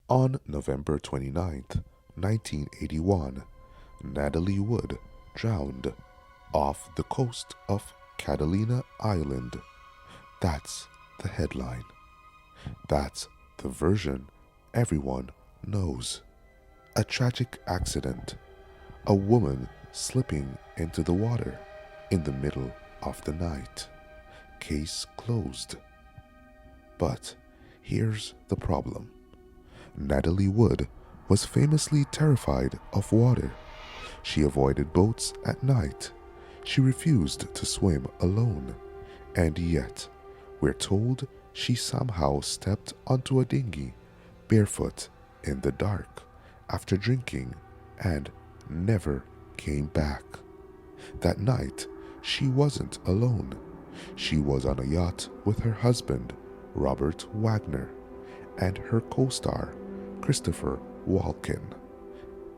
On November 29th, 1981, Natalie Wood drowned off the coast of Catalina Island. That's the headline. That's the version everyone knows. A tragic accident. A woman slipping into the water in the middle of the night. Case closed. But here's the problem. Natalie Wood was famously terrified of water. She avoided boats at night. She refused to swim alone. And yet, we're told she somehow stepped onto a dinghy barefoot in the dark after drinking and never came back. That night, she wasn't alone. She was on a yacht with her husband, Robert Wagner, and her co-star, Christopher Walken,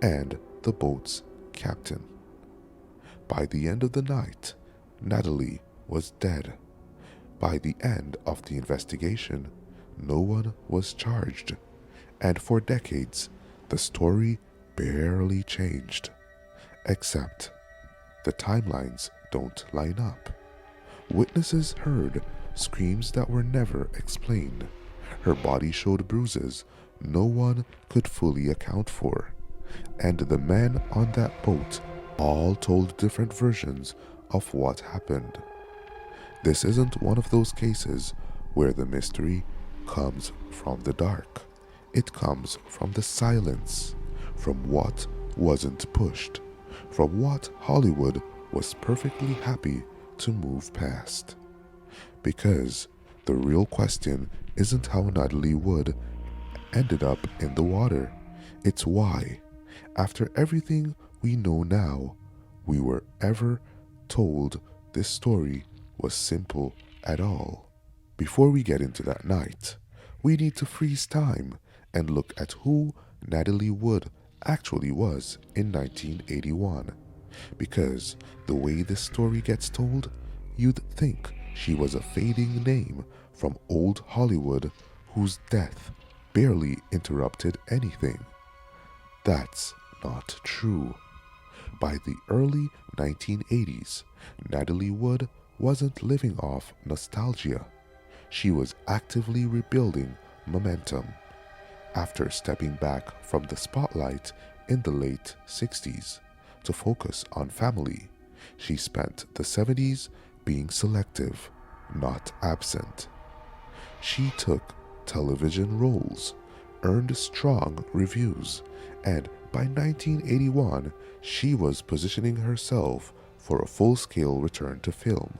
and the boat's captain. By the end of the night, Natalie was dead. By the end of the investigation, no one was charged, and for decades, the story barely changed. Except, the timelines don't line up. Witnesses heard screams that were never explained. Her body showed bruises no one could fully account for. And the men on that boat all told different versions of what happened. This isn't one of those cases where the mystery comes from the dark. It comes from the silence, from what wasn't pushed, from what Hollywood was perfectly happy to move past. Because the real question isn't how Natalie Wood ended up in the water, it's why, after everything we know now, we were ever told this story was simple at all. Before we get into that night, we need to freeze time and look at who Natalie Wood actually was in 1981. Because the way this story gets told, you'd think she was a fading name from old Hollywood whose death barely interrupted anything. That's not true. By the early 1980s, Natalie Wood wasn't living off nostalgia. She was actively rebuilding momentum. After stepping back from the spotlight in the late 60s to focus on family, she spent the 70s being selective, not absent. She took television roles, earned strong reviews, and by 1981, she was positioning herself for a full-scale return to film.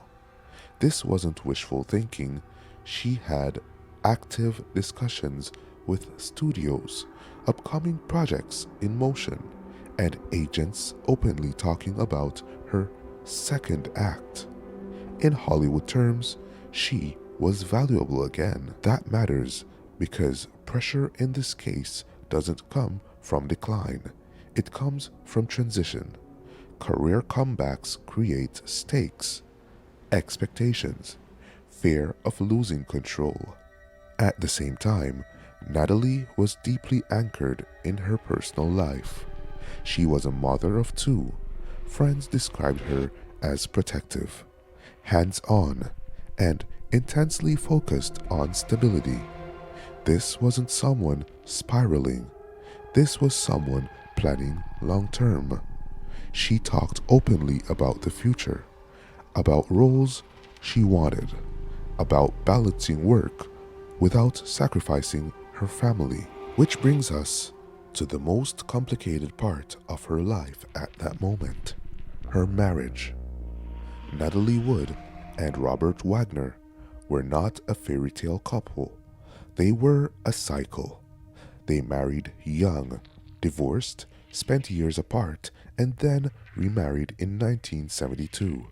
This wasn't wishful thinking. She had active discussions with studios, upcoming projects in motion, and agents openly talking about her second act. In Hollywood terms, she was valuable again. That matters because pressure in this case doesn't come from decline. It comes from transition. Career comebacks create stakes, expectations, fear of losing control. At the same time, Natalie was deeply anchored in her personal life. She was a mother of two. Friends described her as protective, hands-on, and intensely focused on stability. This wasn't someone spiraling. This was someone planning long-term. She talked openly about the future, about roles she wanted, about balancing work without sacrificing her family. Which brings us to the most complicated part of her life at that moment, her marriage. Natalie Wood and Robert Wagner were not a fairy tale couple. They were a cycle. They married young, divorced, spent years apart, and then remarried in 1972.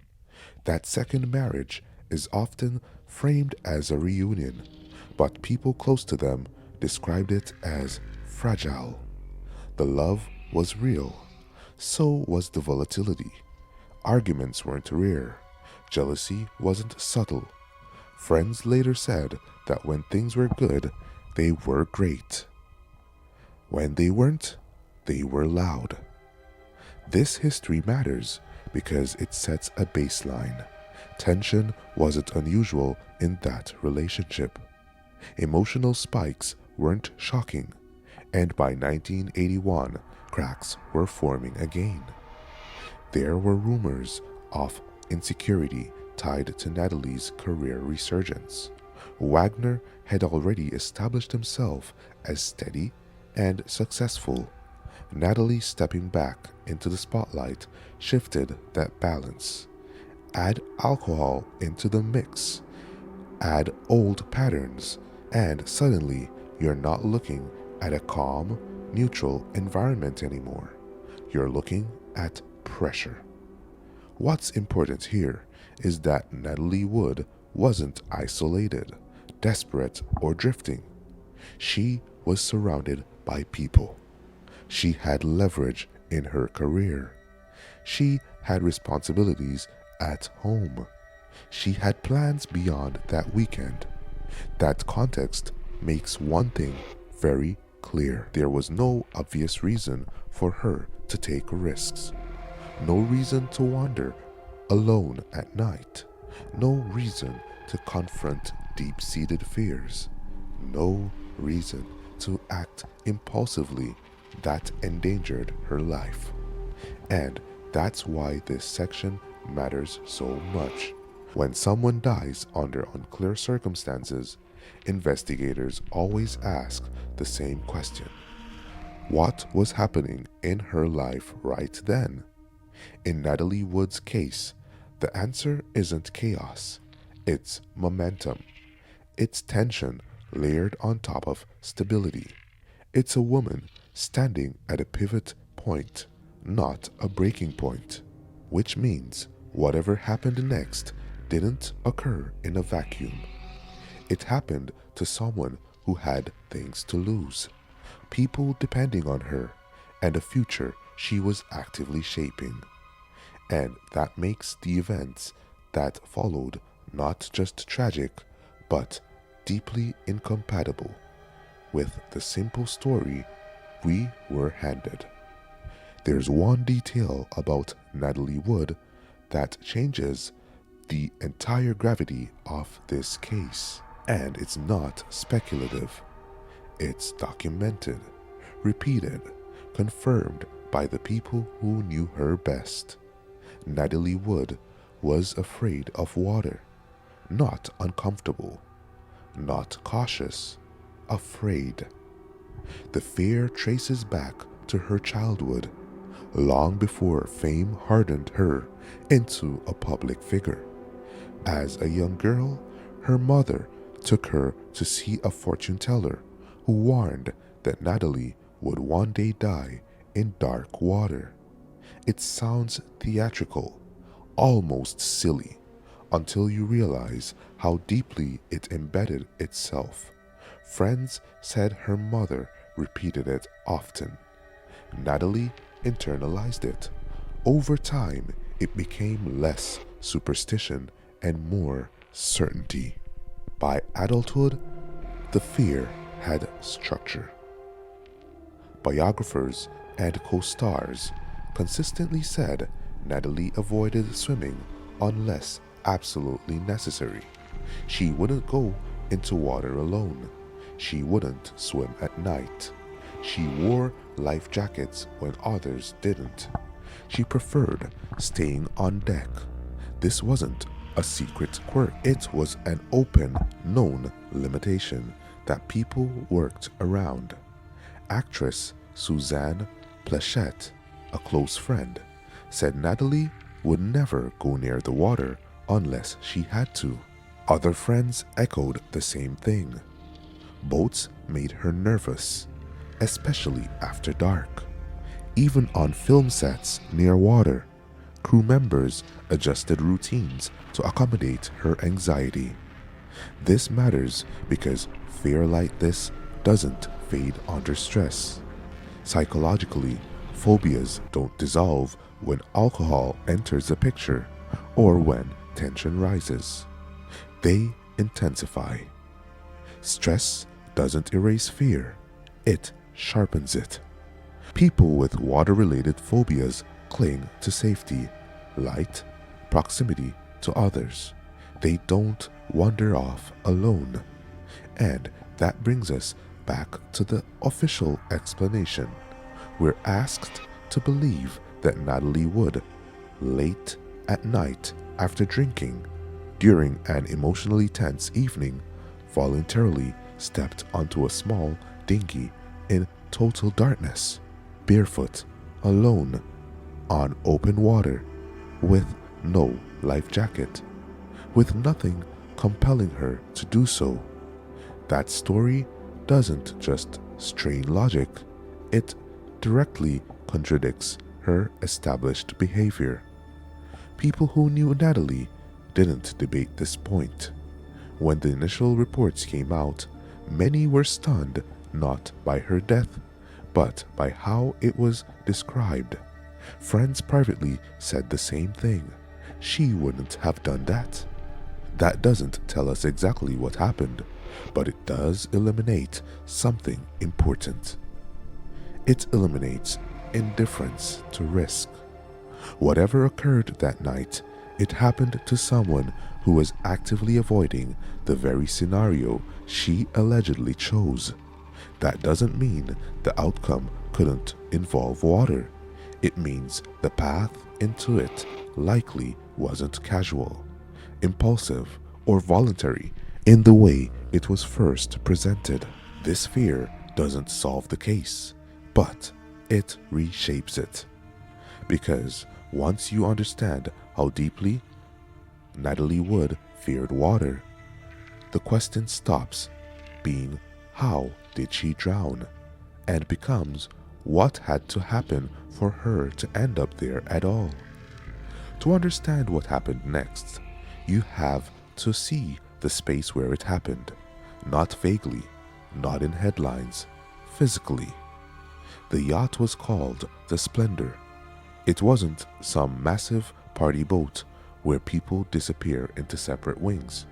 That second marriage is often framed as a reunion, but people close to them described it as fragile. The love was real. So was the volatility. Arguments weren't rare. Jealousy wasn't subtle. Friends later said that when things were good, they were great. When they weren't, they were loud. This history matters because it sets a baseline. Tension wasn't unusual in that relationship. Emotional spikes weren't shocking, and by 1981, cracks were forming again. There were rumors of insecurity tied to Natalie's career resurgence. Wagner had already established himself as steady and successful. Natalie stepping back into the spotlight shifted that balance. Add alcohol into the mix, add old patterns, and suddenly you're not looking at a calm, neutral environment anymore. You're looking at pressure. What's important here is that Natalie Wood wasn't isolated, desperate, or drifting. She was surrounded by people. She had leverage in her career. She had responsibilities at home. She had plans beyond that weekend. That context makes one thing very clear. There was no obvious reason for her to take risks. No reason to wander alone at night. No reason to confront deep-seated fears. No reason to act impulsively that endangered her life. And that's why this section matters so much. When someone dies under unclear circumstances, investigators always ask the same question. What was happening in her life right then? In Natalie Wood's case, the answer isn't chaos, it's momentum. It's tension layered on top of stability. It's a woman standing at a pivot point, not a breaking point, which means whatever happened next didn't occur in a vacuum. It happened to someone who had things to lose, people depending on her, and a future she was actively shaping. And that makes the events that followed not just tragic, but deeply incompatible with the simple story we were handed. There's one detail about Natalie Wood that changes the entire gravity of this case. And it's not speculative. It's documented, repeated, confirmed by the people who knew her best. Natalie Wood was afraid of water, not uncomfortable, not cautious, afraid. The fear traces back to her childhood, long before fame hardened her into a public figure. As a young girl, her mother took her to see a fortune teller who warned that Natalie would one day die in dark water. It sounds theatrical, almost silly, until you realize how deeply it embedded itself. Friends said her mother repeated it often. Natalie internalized it. Over time, it became less superstition and more certainty. By adulthood, the fear had structure. Biographers and co-stars consistently said Natalie avoided swimming unless absolutely necessary. She wouldn't go into water alone. She wouldn't swim at night. She wore life jackets when others didn't. She preferred staying on deck. This wasn't a secret quirk. It was an open, known limitation that people worked around. Actress Suzanne Pleshette, a close friend, said Natalie would never go near the water unless she had to. Other friends echoed the same thing. Boats made her nervous, especially after dark. Even on film sets near water, crew members adjusted routines to accommodate her anxiety. This matters because fear like this doesn't fade under stress. Psychologically, phobias don't dissolve when alcohol enters the picture or when tension rises. They intensify. Stress doesn't erase fear, it sharpens it. People with water-related phobias cling to safety, light, proximity to others. They don't wander off alone. And that brings us back to the official explanation. We're asked to believe that Natalie Wood, late at night after drinking, during an emotionally tense evening, voluntarily stepped onto a small dinghy in total darkness, barefoot, alone, on open water, with no life jacket, with nothing compelling her to do so. That story doesn't just strain logic, it directly contradicts her established behavior. People who knew Natalie didn't debate this point. When the initial reports came out, many were stunned not by her death, but by how it was described. Friends privately said the same thing. She wouldn't have done that. That doesn't tell us exactly what happened, but it does eliminate something important. It eliminates indifference to risk. Whatever occurred that night, it happened to someone who was actively avoiding the very scenario she allegedly chose. That doesn't mean the outcome couldn't involve water. It means the path into it likely wasn't casual, impulsive, or voluntary in the way it was first presented. This fear doesn't solve the case, but it reshapes it. Because once you understand how deeply Natalie Wood feared water, the question stops being how did she drown and becomes what had to happen for her to end up there at all. To understand what happened next, you have to see the space where it happened, not vaguely, not in headlines, physically. The yacht was called the Splendor. It wasn't some massive party boat where people disappear into separate wings.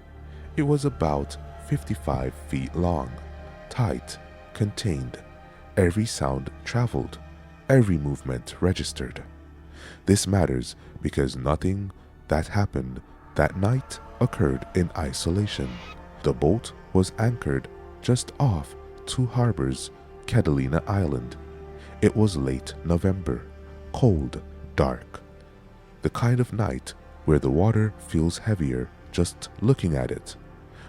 It was about 55 feet long, tight, contained. Every sound traveled, every movement registered. This matters because nothing that happened that night occurred in isolation. The boat was anchored just off Two Harbors, Catalina Island. It was late November, cold, dark. The kind of night where the water feels heavier just looking at it.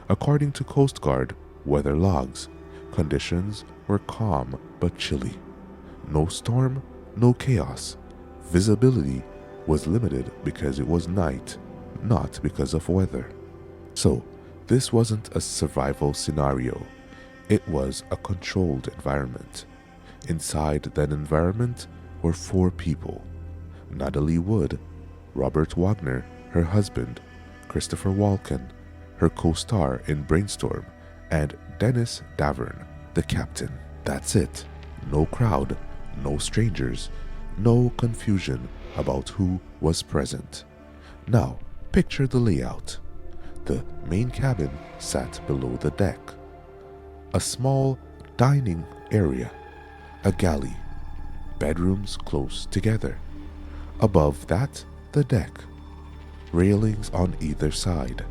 According to Coast Guard weather logs, conditions were calm but chilly. No storm, no chaos. Visibility was limited because it was night, not because of weather. So, this wasn't a survival scenario. It was a controlled environment. Inside that environment were 4 people: Natalie Wood, Robert Wagner, her husband, Christopher Walken, her co-star in Brainstorm, and Dennis Davern, the captain. That's it. No crowd, no strangers, no confusion about who was present. Now, picture the layout. The main cabin sat below the deck. A small dining area, a galley, bedrooms close together. Above that, the deck. Railings on either side.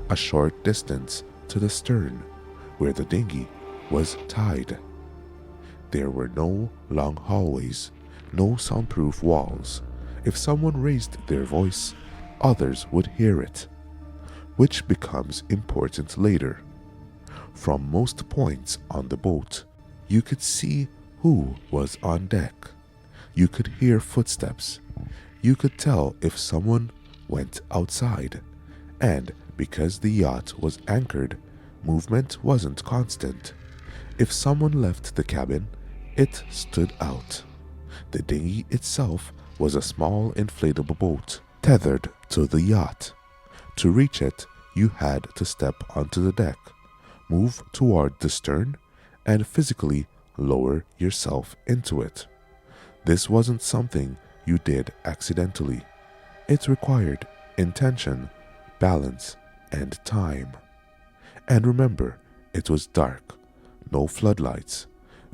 A short distance to the stern, where the dinghy was tied. There were no long hallways, no soundproof walls. If someone raised their voice, others would hear it, which becomes important later. From most points on the boat, you could see who was on deck. You could hear footsteps. You could tell if someone went outside. And because the yacht was anchored, movement wasn't constant. If someone left the cabin, it stood out. The dinghy itself was a small inflatable boat tethered to the yacht. To reach it, you had to step onto the deck, move toward the stern, and physically lower yourself into it. This wasn't something you did accidentally. It required intention, balance, and time. And remember, it was dark, no floodlights,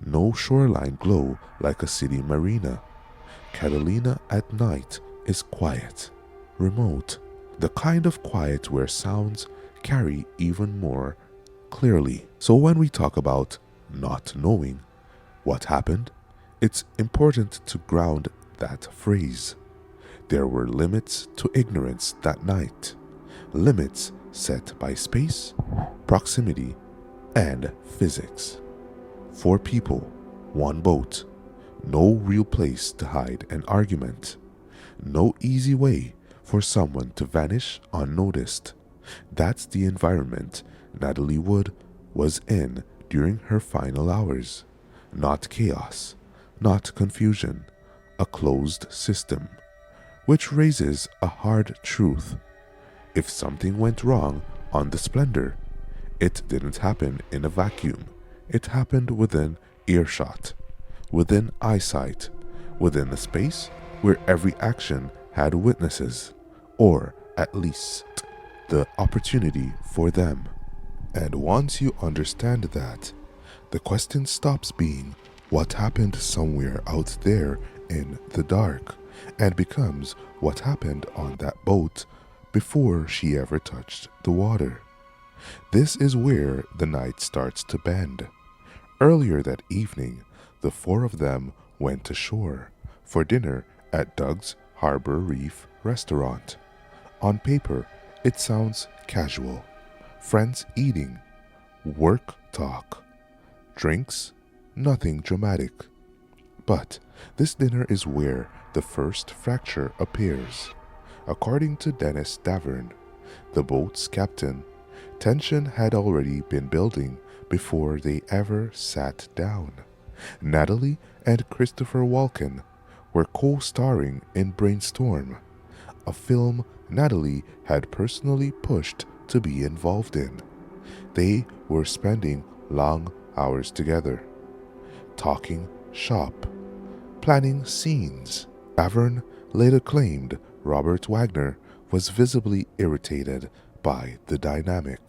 No shoreline glow like a city marina. Catalina at night is quiet, remote, the kind of quiet where sounds carry even more clearly. So when we talk about not knowing what happened, it's important to ground that phrase. There were limits to ignorance that night, limits set by space, proximity, and physics. 4 people, 1 boat, no real place to hide an argument, no easy way for someone to vanish unnoticed. That's the environment Natalie Wood was in during her final hours. Not chaos, not confusion, a closed system. Which raises a hard truth. If something went wrong on the Splendor, it didn't happen in a vacuum. It happened within earshot, within eyesight, within a space where every action had witnesses, or at least the opportunity for them. And once you understand that, the question stops being what happened somewhere out there in the dark and becomes what happened on that boat before she ever touched the water. This is where the night starts to bend. Earlier that evening, the 4 of them went ashore for dinner at Doug's Harbor Reef restaurant. On paper, it sounds casual. Friends eating, work talk, drinks, nothing dramatic. But this dinner is where the first fracture appears. According to Dennis Davern, the boat's captain, tension had already been building before they ever sat down. Natalie and Christopher Walken were co-starring in Brainstorm, a film Natalie had personally pushed to be involved in. They were spending long hours together, talking shop, planning scenes. Davern later claimed Robert Wagner was visibly irritated by the dynamic.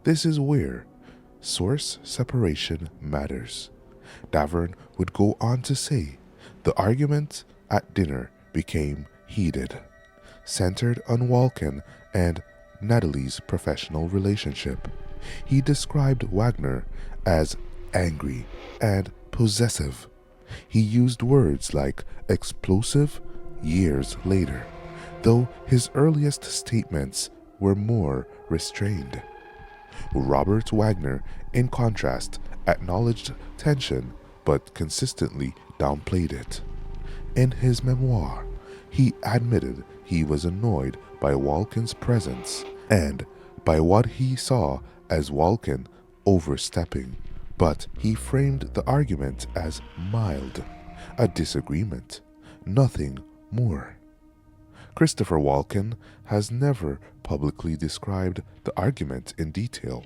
This is where source separation matters. Davern would go on to say the argument at dinner became heated, centered on Walken and Natalie's professional relationship. He described Wagner as angry and possessive. He used words like explosive years later, though his earliest statements were more restrained. Robert Wagner, in contrast, acknowledged tension but consistently downplayed it. In his memoir, he admitted he was annoyed by Walken's presence and by what he saw as Walken overstepping, but he framed the argument as mild, a disagreement, nothing more. Christopher Walken has never publicly described the argument in detail.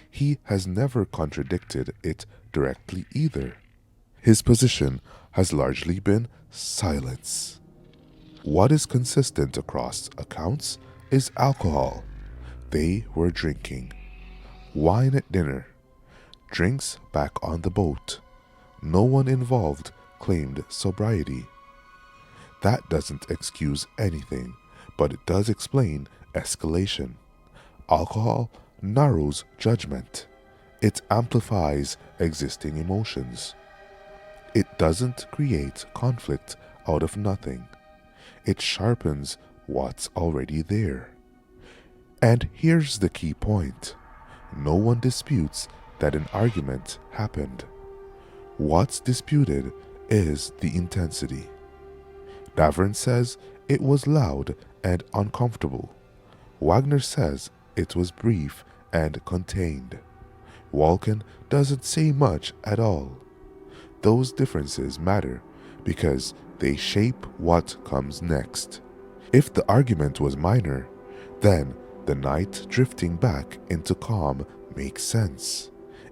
He has never contradicted it directly either. His position has largely been silence. What is consistent across accounts is alcohol. They were drinking. Wine at dinner. Drinks back on the boat. No one involved claimed sobriety. That doesn't excuse anything, but it does explain escalation. Alcohol narrows judgment. It amplifies existing emotions. It doesn't create conflict out of nothing. It sharpens what's already there. And here's the key point. No one disputes that an argument happened. What's disputed is the intensity. Davern says it was loud and uncomfortable. Wagner says it was brief and contained. Walken doesn't say much at all. Those differences matter because they shape what comes next. If the argument was minor, then the night drifting back into calm makes sense.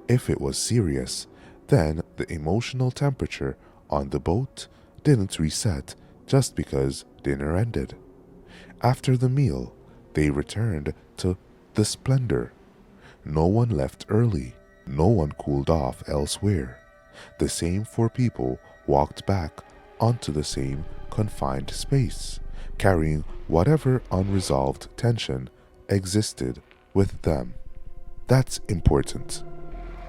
If it was serious, then the emotional temperature on the boat didn't reset just because dinner ended. After the meal, they returned to the Splendor. No one left early. No one cooled off elsewhere. The same four people walked back onto the same confined space, carrying whatever unresolved tension existed with them. That's important.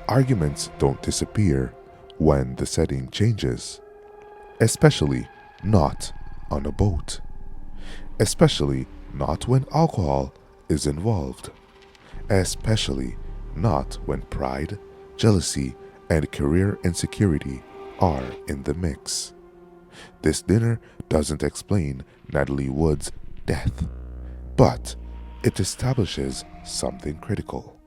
Arguments don't disappear when the setting changes, especially not on a boat, especially not when alcohol is involved, especially not when pride, jealousy, and career insecurity are in the mix. This dinner doesn't explain Natalie Wood's death, but it establishes something critical.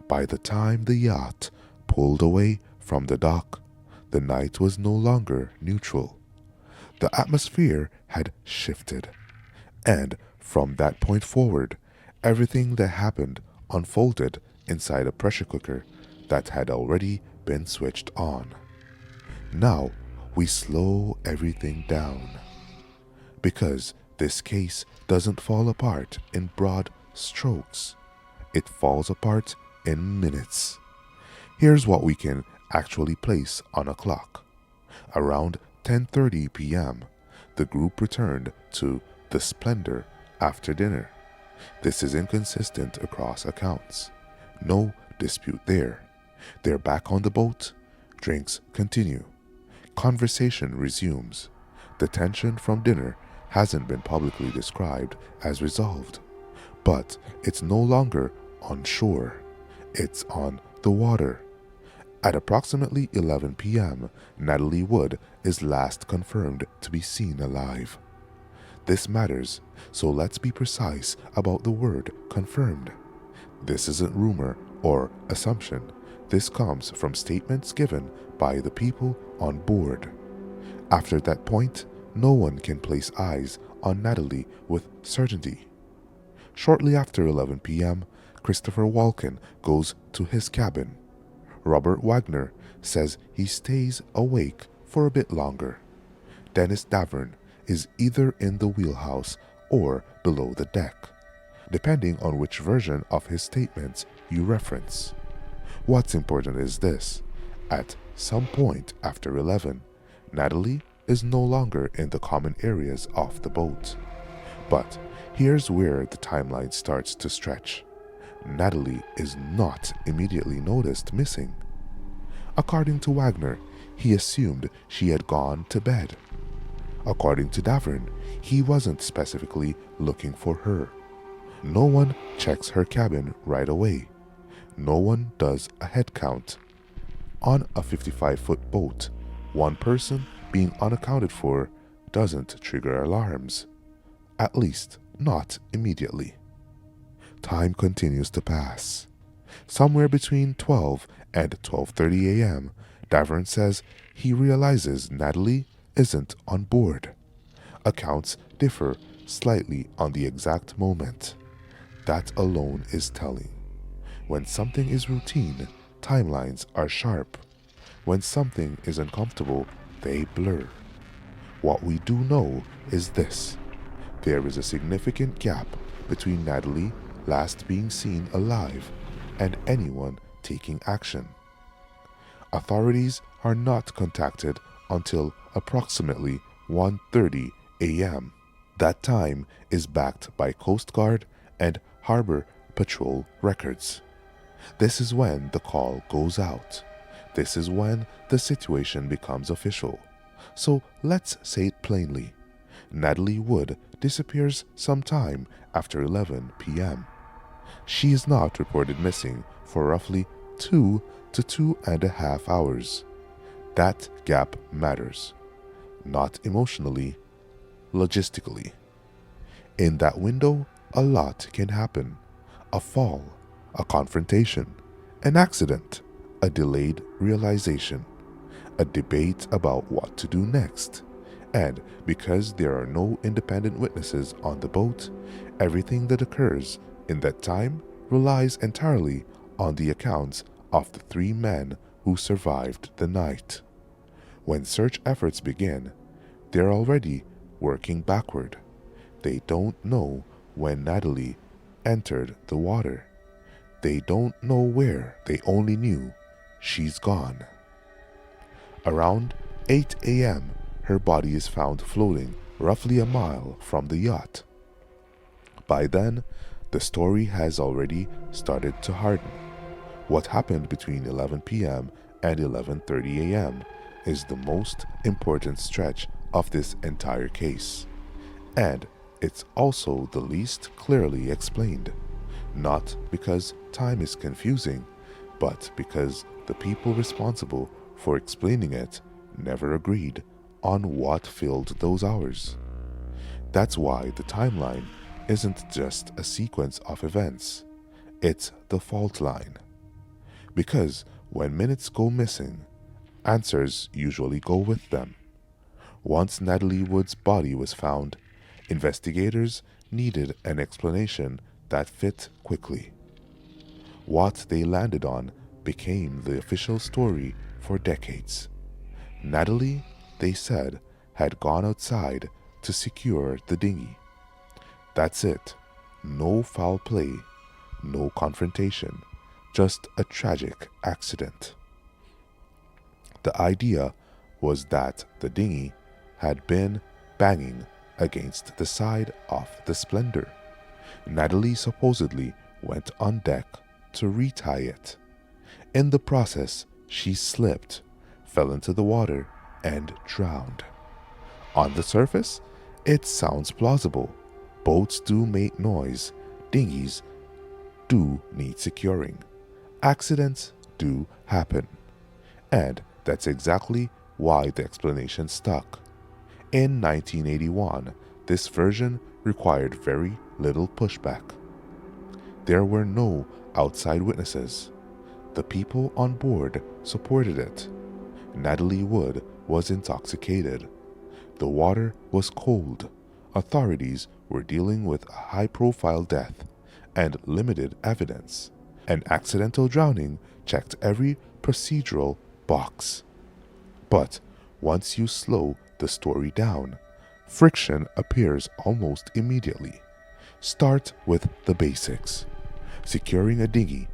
By the time the yacht pulled away from the dock, the night was no longer neutral. The atmosphere had shifted, and from that point forward, everything that happened unfolded inside a pressure cooker that had already been switched on. Now we slow everything down, because this case doesn't fall apart in broad strokes. It falls apart in minutes. Here's what we can actually place on a clock. Around 10:30 p.m., the group returned to the Splendor after dinner. This is inconsistent across accounts. No dispute there. They're back on the boat. Drinks continue. Conversation resumes. The tension from dinner hasn't been publicly described as resolved, but it's no longer on shore. It's on the water. At approximately 11 p.m., Natalie Wood is last confirmed to be seen alive. This matters, so let's be precise about the word confirmed. This isn't rumor or assumption. This comes from statements given by the people on board. After that point, no one can place eyes on Natalie with certainty. Shortly after 11 p.m., Christopher Walken goes to his cabin. Robert Wagner says he stays awake for a bit longer. Dennis Davern is either in the wheelhouse or below the deck, depending on which version of his statements you reference. What's important is this: at some point after 11, Natalie is no longer in the common areas of the boat. But here's where the timeline starts to stretch. Natalie is not immediately noticed missing. According to Wagner, he assumed she had gone to bed. According to Davern, he wasn't specifically looking for her. No one checks her cabin right away. No one does a head count. On a 55-foot boat, one person being unaccounted for doesn't trigger alarms. At least, not immediately. Time continues to pass. Somewhere between 12 and 12:30 a.m., Davern says he realizes Natalie isn't on board. Accounts differ slightly on the exact moment. That alone is telling. When something is routine, timelines are sharp. When something is uncomfortable, they blur. What we do know is this: there is a significant gap between Natalie last being seen alive and anyone taking action. Authorities are not contacted until approximately 1:30 a.m. That time is backed by Coast Guard and Harbor Patrol records. This is when the call goes out. This is when the situation becomes official. So let's say it plainly. Natalie Wood disappears sometime after 11 p.m. She is not reported missing for roughly 2 to 2.5 hours. That gap matters. Not emotionally, logistically. In that window, a lot can happen. A fall, a confrontation, an accident, a delayed realization, a debate about what to do next. And because there are no independent witnesses on the boat, everything that occurs in that time relies entirely on the accounts of the 3 men who survived the night. When search efforts begin, they're already working backward. They don't know when Natalie entered the water. They don't know where. They only knew she's gone. Around 8 a.m., her body is found floating roughly a mile from the yacht. By then, the story has already started to harden. What happened between 11 p.m. and 11:30 a.m. is the most important stretch of this entire case. And it's also the least clearly explained. Not because time is confusing, but because the people responsible for explaining it never agreed on what filled those hours. That's why the timeline isn't just a sequence of events, it's the fault line. Because when minutes go missing, answers usually go with them. Once Natalie Wood's body was found, investigators needed an explanation that fit quickly. What they landed on became the official story for decades. Natalie, they said, had gone outside to secure the dinghy. That's it. No foul play, no confrontation, just a tragic accident. The idea was that the dinghy had been banging against the side of the Splendor. Natalie supposedly went on deck to retie it. In the process, she slipped, fell into the water, and drowned. On the surface, it sounds plausible. Boats do make noise, dinghies do need securing, accidents do happen. And that's exactly why the explanation stuck. In 1981, this version required very little pushback. There were no outside witnesses. The people on board supported it. Natalie Wood was intoxicated. The water was cold. Authorities were dealing with a high-profile death and limited evidence. An accidental drowning checked every procedural box. But once you slow the story down, friction appears almost immediately. Start with the basics. Securing a dinghy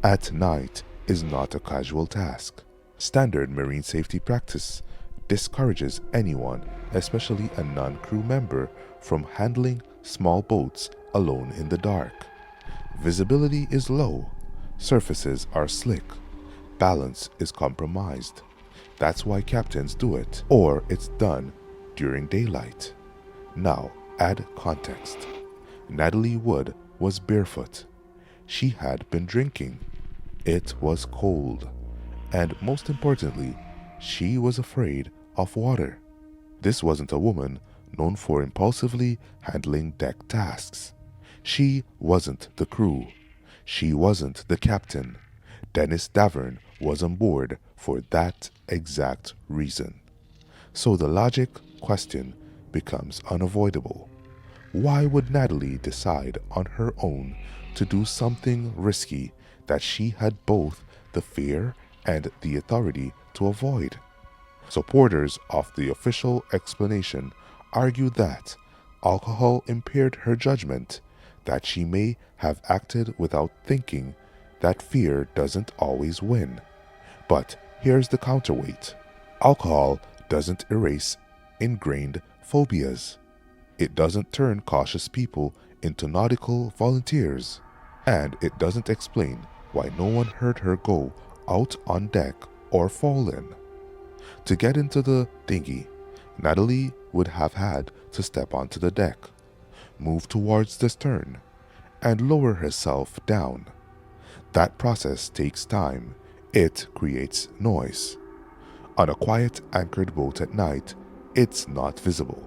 at night is not a casual task. Standard marine safety practice discourages anyone, especially a non-crew member, from handling small boats alone in the dark. Visibility is low, surfaces are slick, balance is compromised. That's why captains do it, or it's done during daylight. Now, add context. Natalie Wood was barefoot. She had been drinking. It was cold. And most importantly, she was afraid of water. This wasn't a woman known for impulsively handling deck tasks. She wasn't the crew. She wasn't the captain. Dennis Davern was on board for that exact reason. So the logic question becomes unavoidable. Why would Natalie decide on her own to do something risky that she had both the fear and the authority to avoid? Supporters of the official explanation argue that alcohol impaired her judgment, that she may have acted without thinking, that fear doesn't always win. But here's the counterweight. Alcohol doesn't erase ingrained phobias. It doesn't turn cautious people into nautical volunteers. And it doesn't explain why no one heard her go out on deck or fall in. To get into the dinghy, Natalie would have had to step onto the deck, move towards the stern, and lower herself down. That process takes time. It creates noise. On a quiet anchored boat at night, it's not visible.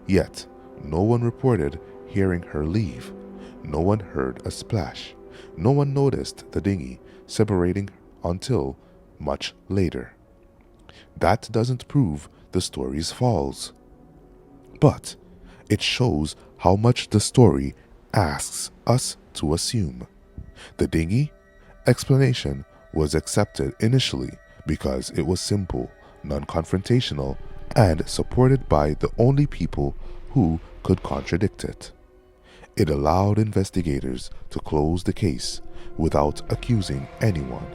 Yet, no one reported hearing her leave. No one heard a splash. No one noticed the dinghy separating until much later. That doesn't prove the story's false, but it shows how much the story asks us to assume. The dinghy explanation was accepted initially because it was simple, non-confrontational, and supported by the only people who could contradict it. It allowed investigators to close the case without accusing anyone.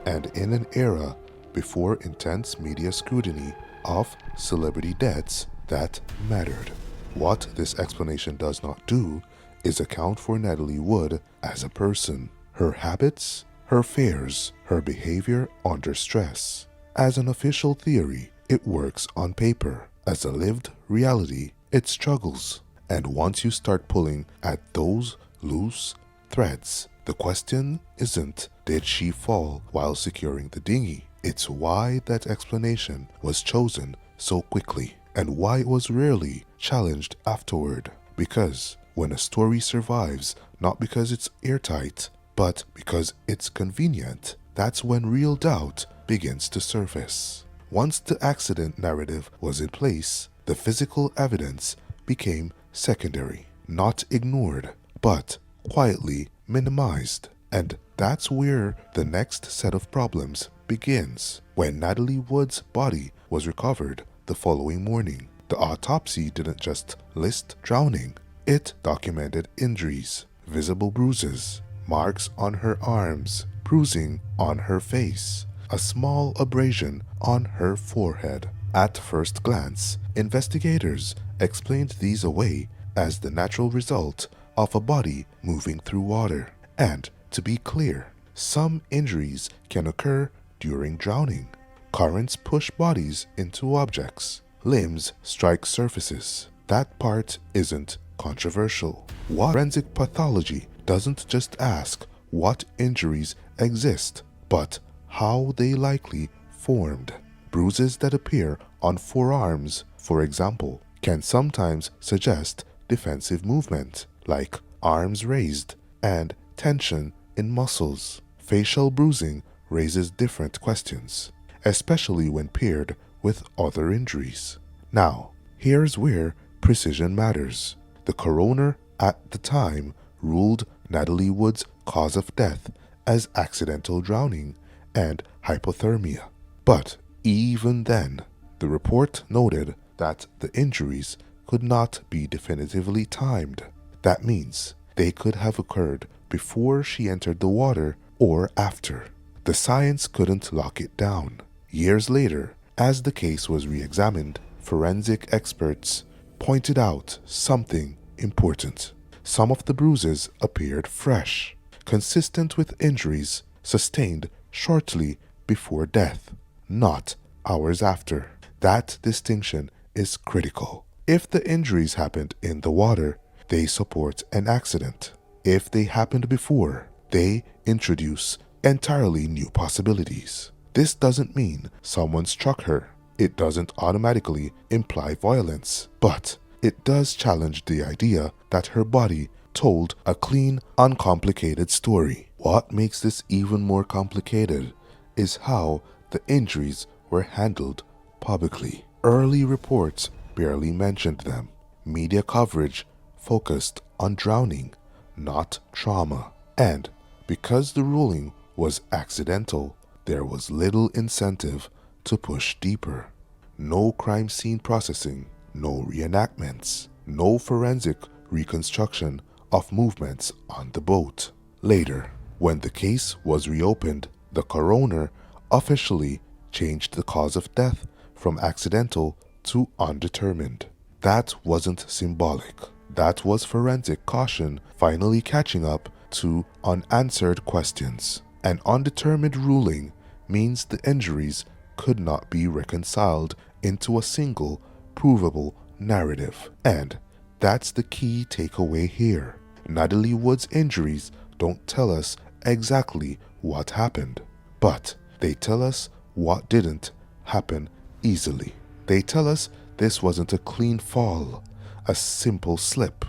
And in an era before intense media scrutiny of celebrity deaths that mattered. What this explanation does not do is account for Natalie Wood as a person, her habits, her fears, her behavior under stress. As an official theory, it works on paper. As a lived reality, it struggles. And once you start pulling at those loose threads, the question isn't, did she fall while securing the dinghy? It's why that explanation was chosen so quickly and why it was rarely challenged afterward. Because when a story survives, not because it's airtight, but because it's convenient, that's when real doubt begins to surface. Once the accident narrative was in place, the physical evidence became secondary, not ignored, but quietly minimized. And that's where the next set of problems begins. When Natalie Wood's body was recovered the following morning, the autopsy didn't just list drowning, it documented injuries, visible bruises, marks on her arms, bruising on her face, a small abrasion on her forehead. At first glance, investigators explained these away as the natural result of a body moving through water. And to be clear, some injuries can occur during drowning. Currents push bodies into objects. Limbs strike surfaces. That part isn't controversial. What forensic pathology doesn't just ask what injuries exist, but how they likely formed. Bruises that appear on forearms, for example, can sometimes suggest defensive movement, like arms raised and tension in muscles. Facial bruising raises different questions, especially when paired with other injuries. Now, here's where precision matters. The coroner at the time ruled Natalie Wood's cause of death as accidental drowning and hypothermia. But even then, the report noted that the injuries could not be definitively timed. That means they could have occurred before she entered the water or after. The science couldn't lock it down. Years later, as the case was re-examined, forensic experts pointed out something important. Some of the bruises appeared fresh, consistent with injuries sustained shortly before death, not hours after. That distinction is critical. If the injuries happened in the water, they support an accident. If they happened before, they introduce entirely new possibilities. This doesn't mean someone struck her. It doesn't automatically imply violence, but it does challenge the idea that her body told a clean, uncomplicated story. What makes this even more complicated is how the injuries were handled publicly. Early reports barely mentioned them. Media coverage focused on drowning, not trauma. And because the ruling was accidental, there was little incentive to push deeper. No crime scene processing, no reenactments, no forensic reconstruction of movements on the boat. Later, when the case was reopened, the coroner officially changed the cause of death from accidental to undetermined. That wasn't symbolic. That was forensic caution finally catching up to unanswered questions. An undetermined ruling means the injuries could not be reconciled into a single, provable narrative. And that's the key takeaway here. Natalie Wood's injuries don't tell us exactly what happened, but they tell us what didn't happen easily. They tell us this wasn't a clean fall, a simple slip,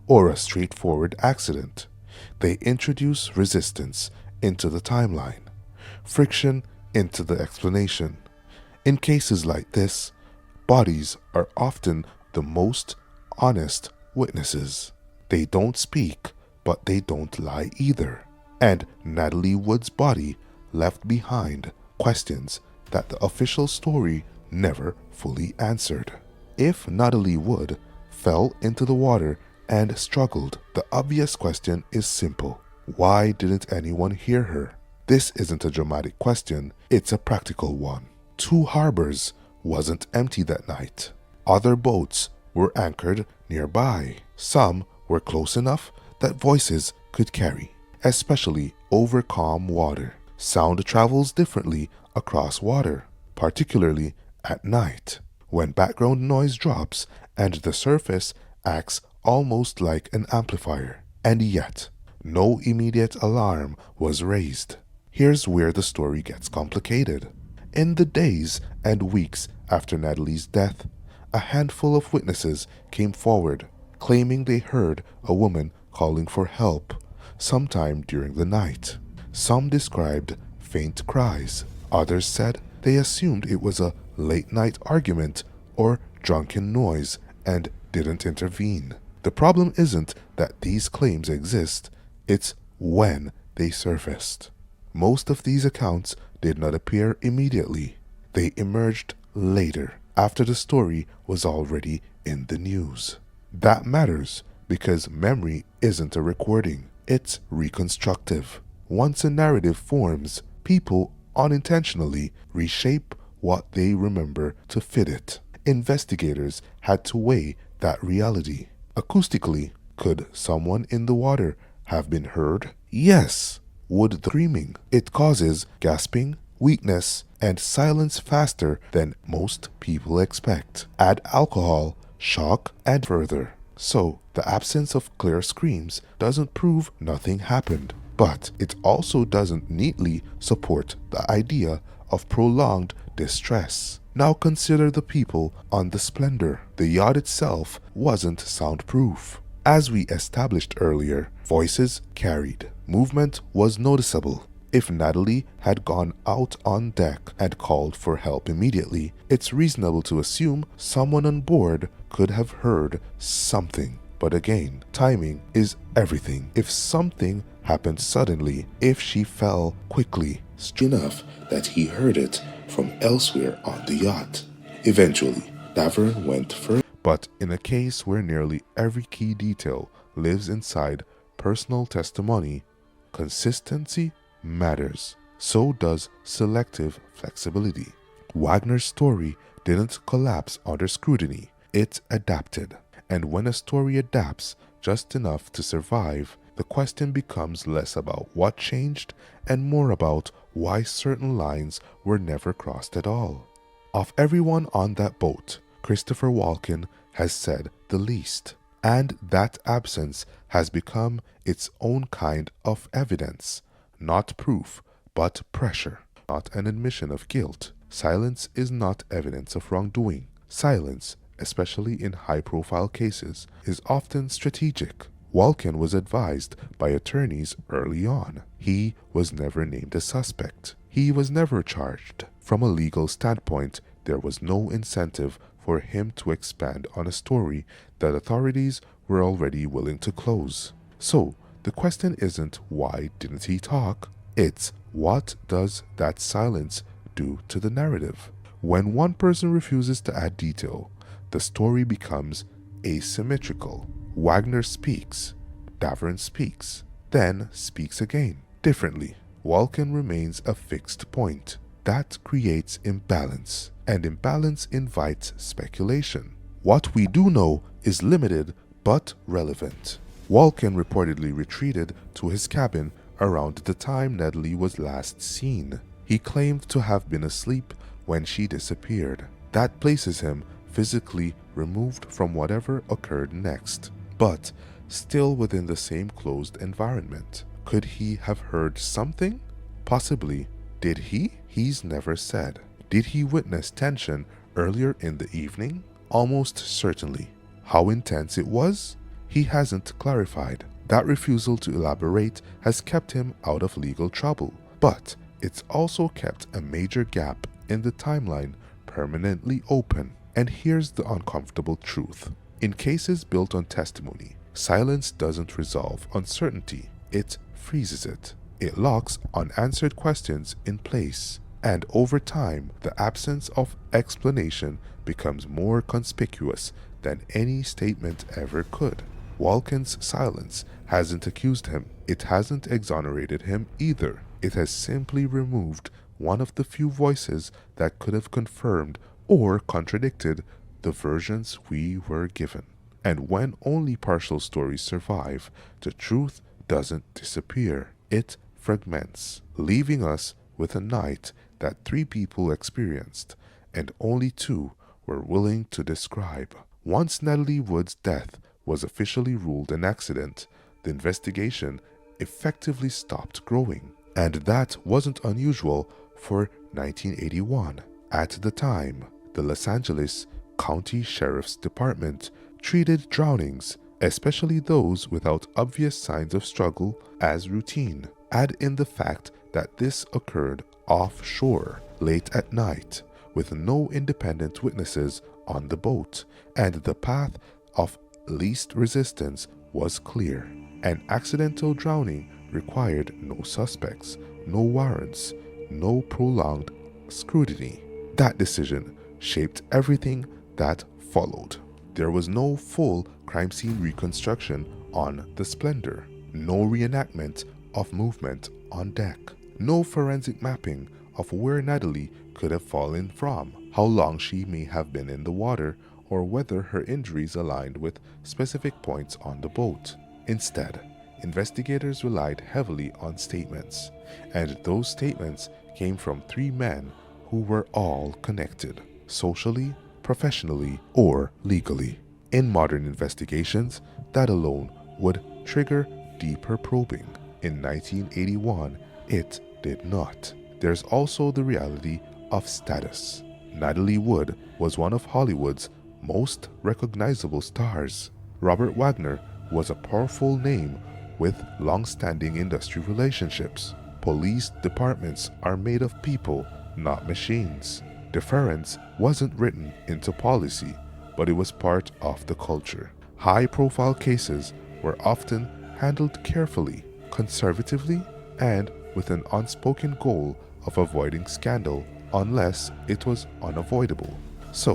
or a straightforward accident. They introduce resistance into the timeline, friction into the explanation. In cases like this, bodies are often the most honest witnesses. They don't speak, but they don't lie either. And Natalie Wood's body left behind questions that the official story never fully answered. If Natalie Wood fell into the water and struggled, the obvious question is simple. Why didn't anyone hear her? This isn't a dramatic question, it's a practical one. 2 harbors wasn't empty that night. Other boats were anchored nearby. Some were close enough that voices could carry, especially over calm water. Sound travels differently across water, particularly at night, when background noise drops and the surface acts almost like an amplifier. And yet, no immediate alarm was raised. Here's where the story gets complicated. In the days and weeks after Natalie's death, a handful of witnesses came forward, claiming they heard a woman calling for help sometime during the night. Some described faint cries. Others said they assumed it was a late-night argument or drunken noise and didn't intervene. The problem isn't that these claims exist, it's when they surfaced. Most of these accounts did not appear immediately. They emerged later, after the story was already in the news. That matters because memory isn't a recording, it's reconstructive. Once a narrative forms, people unintentionally reshape what they remember to fit it. Investigators had to weigh that reality. Acoustically, could someone in the water have been heard? Yes. Would the screaming it causes gasping, weakness, and silence faster than most people expect. Add alcohol, shock, and further. So, the absence of clear screams doesn't prove nothing happened, but it also doesn't neatly support the idea of prolonged distress. Now consider the people on the Splendor. The yacht itself wasn't soundproof. As we established earlier, voices carried. Movement was noticeable. If Natalie had gone out on deck and called for help immediately, it's reasonable to assume someone on board could have heard something. But again, timing is everything. If something happened suddenly, if she fell quickly, enough that he heard it from elsewhere on the yacht. Eventually, Davern went further. But in a case where nearly every key detail lives inside personal testimony, consistency matters. So does selective flexibility. Wagner's story didn't collapse under scrutiny, it adapted. And when a story adapts just enough to survive, the question becomes less about what changed and more about why certain lines were never crossed at all. Of everyone on that boat, Christopher Walken has said the least, and that absence has become its own kind of evidence, not proof, but pressure, not an admission of guilt. Silence is not evidence of wrongdoing. Silence, especially in high-profile cases, is often strategic. Walken was advised by attorneys early on. He was never named a suspect. He was never charged. From a legal standpoint, there was no incentive for him to expand on a story that authorities were already willing to close. So, the question isn't why didn't he talk? It's what does that silence do to the narrative? When one person refuses to add detail, the story becomes asymmetrical. Wagner speaks, Davern speaks, then speaks again, differently. Walken remains a fixed point. That creates imbalance, and imbalance invites speculation. What we do know is limited but relevant. Walken reportedly retreated to his cabin around the time Natalie was last seen. He claimed to have been asleep when she disappeared. That places him physically removed from whatever occurred next, but still within the same closed environment. Could he have heard something? Possibly. Did he? He's never said. Did he witness tension earlier in the evening? Almost certainly. How intense it was? He hasn't clarified. That refusal to elaborate has kept him out of legal trouble, but it's also kept a major gap in the timeline permanently open. And here's the uncomfortable truth. In cases built on testimony, silence doesn't resolve uncertainty, it freezes it. It locks unanswered questions in place. And over time, the absence of explanation becomes more conspicuous than any statement ever could. Walken's silence hasn't accused him. It hasn't exonerated him either. It has simply removed one of the few voices that could have confirmed or contradicted the versions we were given. And when only partial stories survive, the truth doesn't disappear, it fragments, leaving us with a night that 3 people experienced and only 2 were willing to describe. Once Natalie Wood's death was officially ruled an accident, the investigation effectively stopped growing. And that wasn't unusual for 1981. At the time, the Los Angeles County Sheriff's Department treated drownings, especially those without obvious signs of struggle, as routine. Add in the fact that this occurred offshore, late at night, with no independent witnesses on the boat, and the path of least resistance was clear. An accidental drowning required no suspects, no warrants, no prolonged scrutiny. That decision shaped everything that followed. There was no full crime scene reconstruction on the Splendor, no reenactment of movement on deck, no forensic mapping of where Natalie could have fallen from, how long she may have been in the water, or whether her injuries aligned with specific points on the boat. Instead, investigators relied heavily on statements, and those statements came from 3 men who were all connected, socially, professionally, or legally. In modern investigations, that alone would trigger deeper probing. In 1981, it did not. There's also the reality of status. Natalie Wood was one of Hollywood's most recognizable stars. Robert Wagner was a powerful name with long-standing industry relationships. Police departments are made of people, not machines. Deference wasn't written into policy, but it was part of the culture. High-profile cases were often handled carefully, conservatively, and with an unspoken goal of avoiding scandal unless it was unavoidable. So,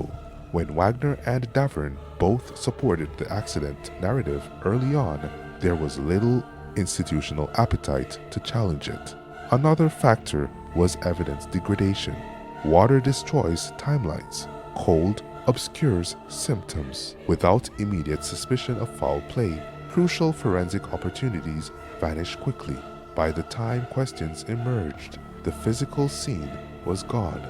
when Wagner and Davern both supported the accident narrative early on, there was little institutional appetite to challenge it. Another factor was evidence degradation. Water destroys timelines. Cold obscures symptoms. Without immediate suspicion of foul play, crucial forensic opportunities vanish quickly. By the time questions emerged, the physical scene was gone.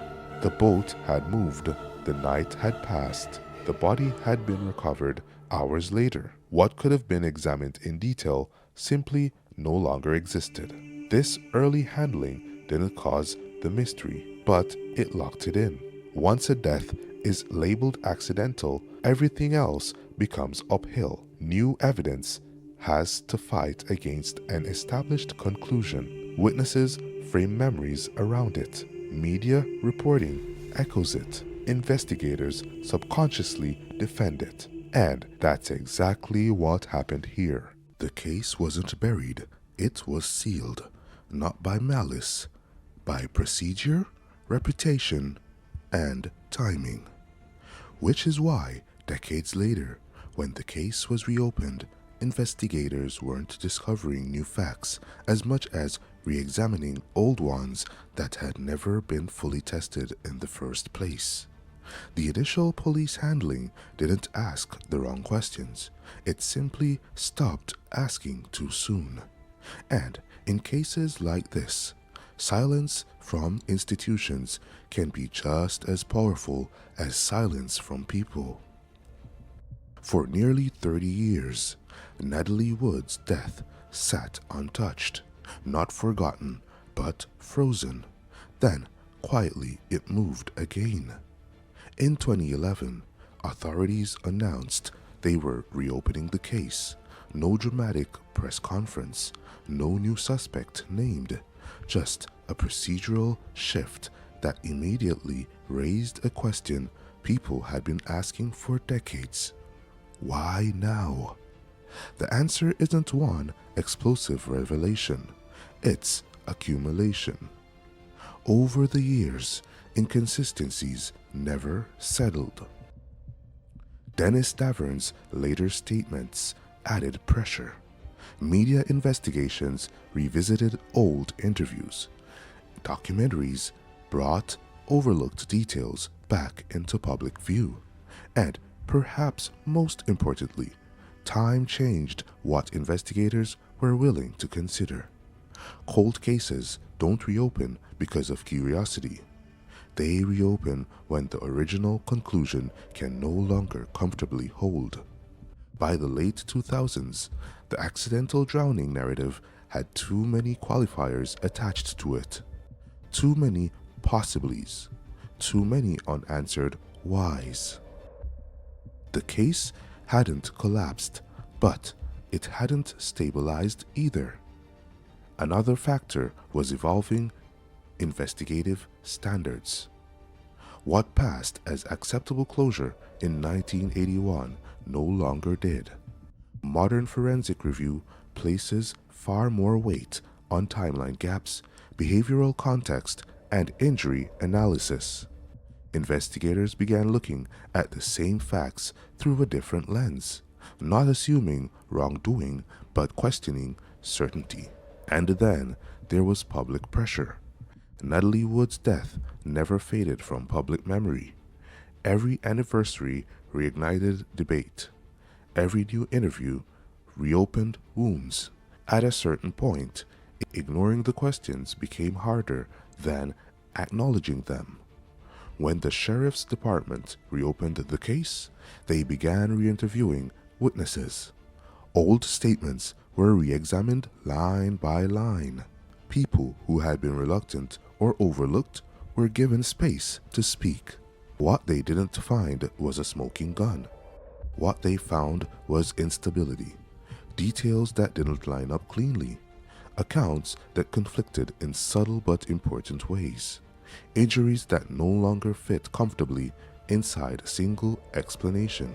The boat had moved. The night had passed. The body had been recovered hours later. What could have been examined in detail simply no longer existed. This early handling didn't cause the mystery, but it locked it in. Once a death is labeled accidental, everything else becomes uphill. New evidence has to fight against an established conclusion. Witnesses frame memories around it. Media reporting echoes it. Investigators subconsciously defend it. And that's exactly what happened here. The case wasn't buried, it was sealed, not by malice, by procedure, reputation, and timing. Which is why, decades later, when the case was reopened, investigators weren't discovering new facts as much as re-examining old ones that had never been fully tested in the first place. The initial police handling didn't ask the wrong questions. It simply stopped asking too soon. And in cases like this, silence from institutions can be just as powerful as silence from people. For nearly 30 years, Natalie Wood's death sat untouched, not forgotten, but frozen. Then, quietly, it moved again. In 2011, authorities announced they were reopening the case. No dramatic press conference, no new suspect named, just a procedural shift that immediately raised a question people had been asking for decades. Why now? The answer isn't one explosive revelation, it's accumulation. Over the years, inconsistencies never settled. Dennis Davern's later statements added pressure. Media investigations revisited old interviews. Documentaries brought overlooked details back into public view. And perhaps most importantly, time changed what investigators were willing to consider. Cold cases don't reopen because of curiosity. They reopen when the original conclusion can no longer comfortably hold. By the late 2000s, the accidental drowning narrative had too many qualifiers attached to it. Too many possiblies. Too many unanswered whys. The case hadn't collapsed, but it hadn't stabilized either. Another factor was evolving investigative standards. What passed as acceptable closure in 1981 no longer did. Modern forensic review places far more weight on timeline gaps, behavioral context, and injury analysis. Investigators began looking at the same facts through a different lens, not assuming wrongdoing but questioning certainty. And then there was public pressure. Natalie Wood's death never faded from public memory. Every anniversary reignited debate. Every new interview reopened wounds. At a certain point, ignoring the questions became harder than acknowledging them. When the sheriff's department reopened the case, they began re-interviewing witnesses. Old statements were re-examined line by line. People who had been reluctant or overlooked were given space to speak. What they didn't find was a smoking gun. What they found was instability, details that didn't line up cleanly, accounts that conflicted in subtle but important ways, injuries that no longer fit comfortably inside a single explanation.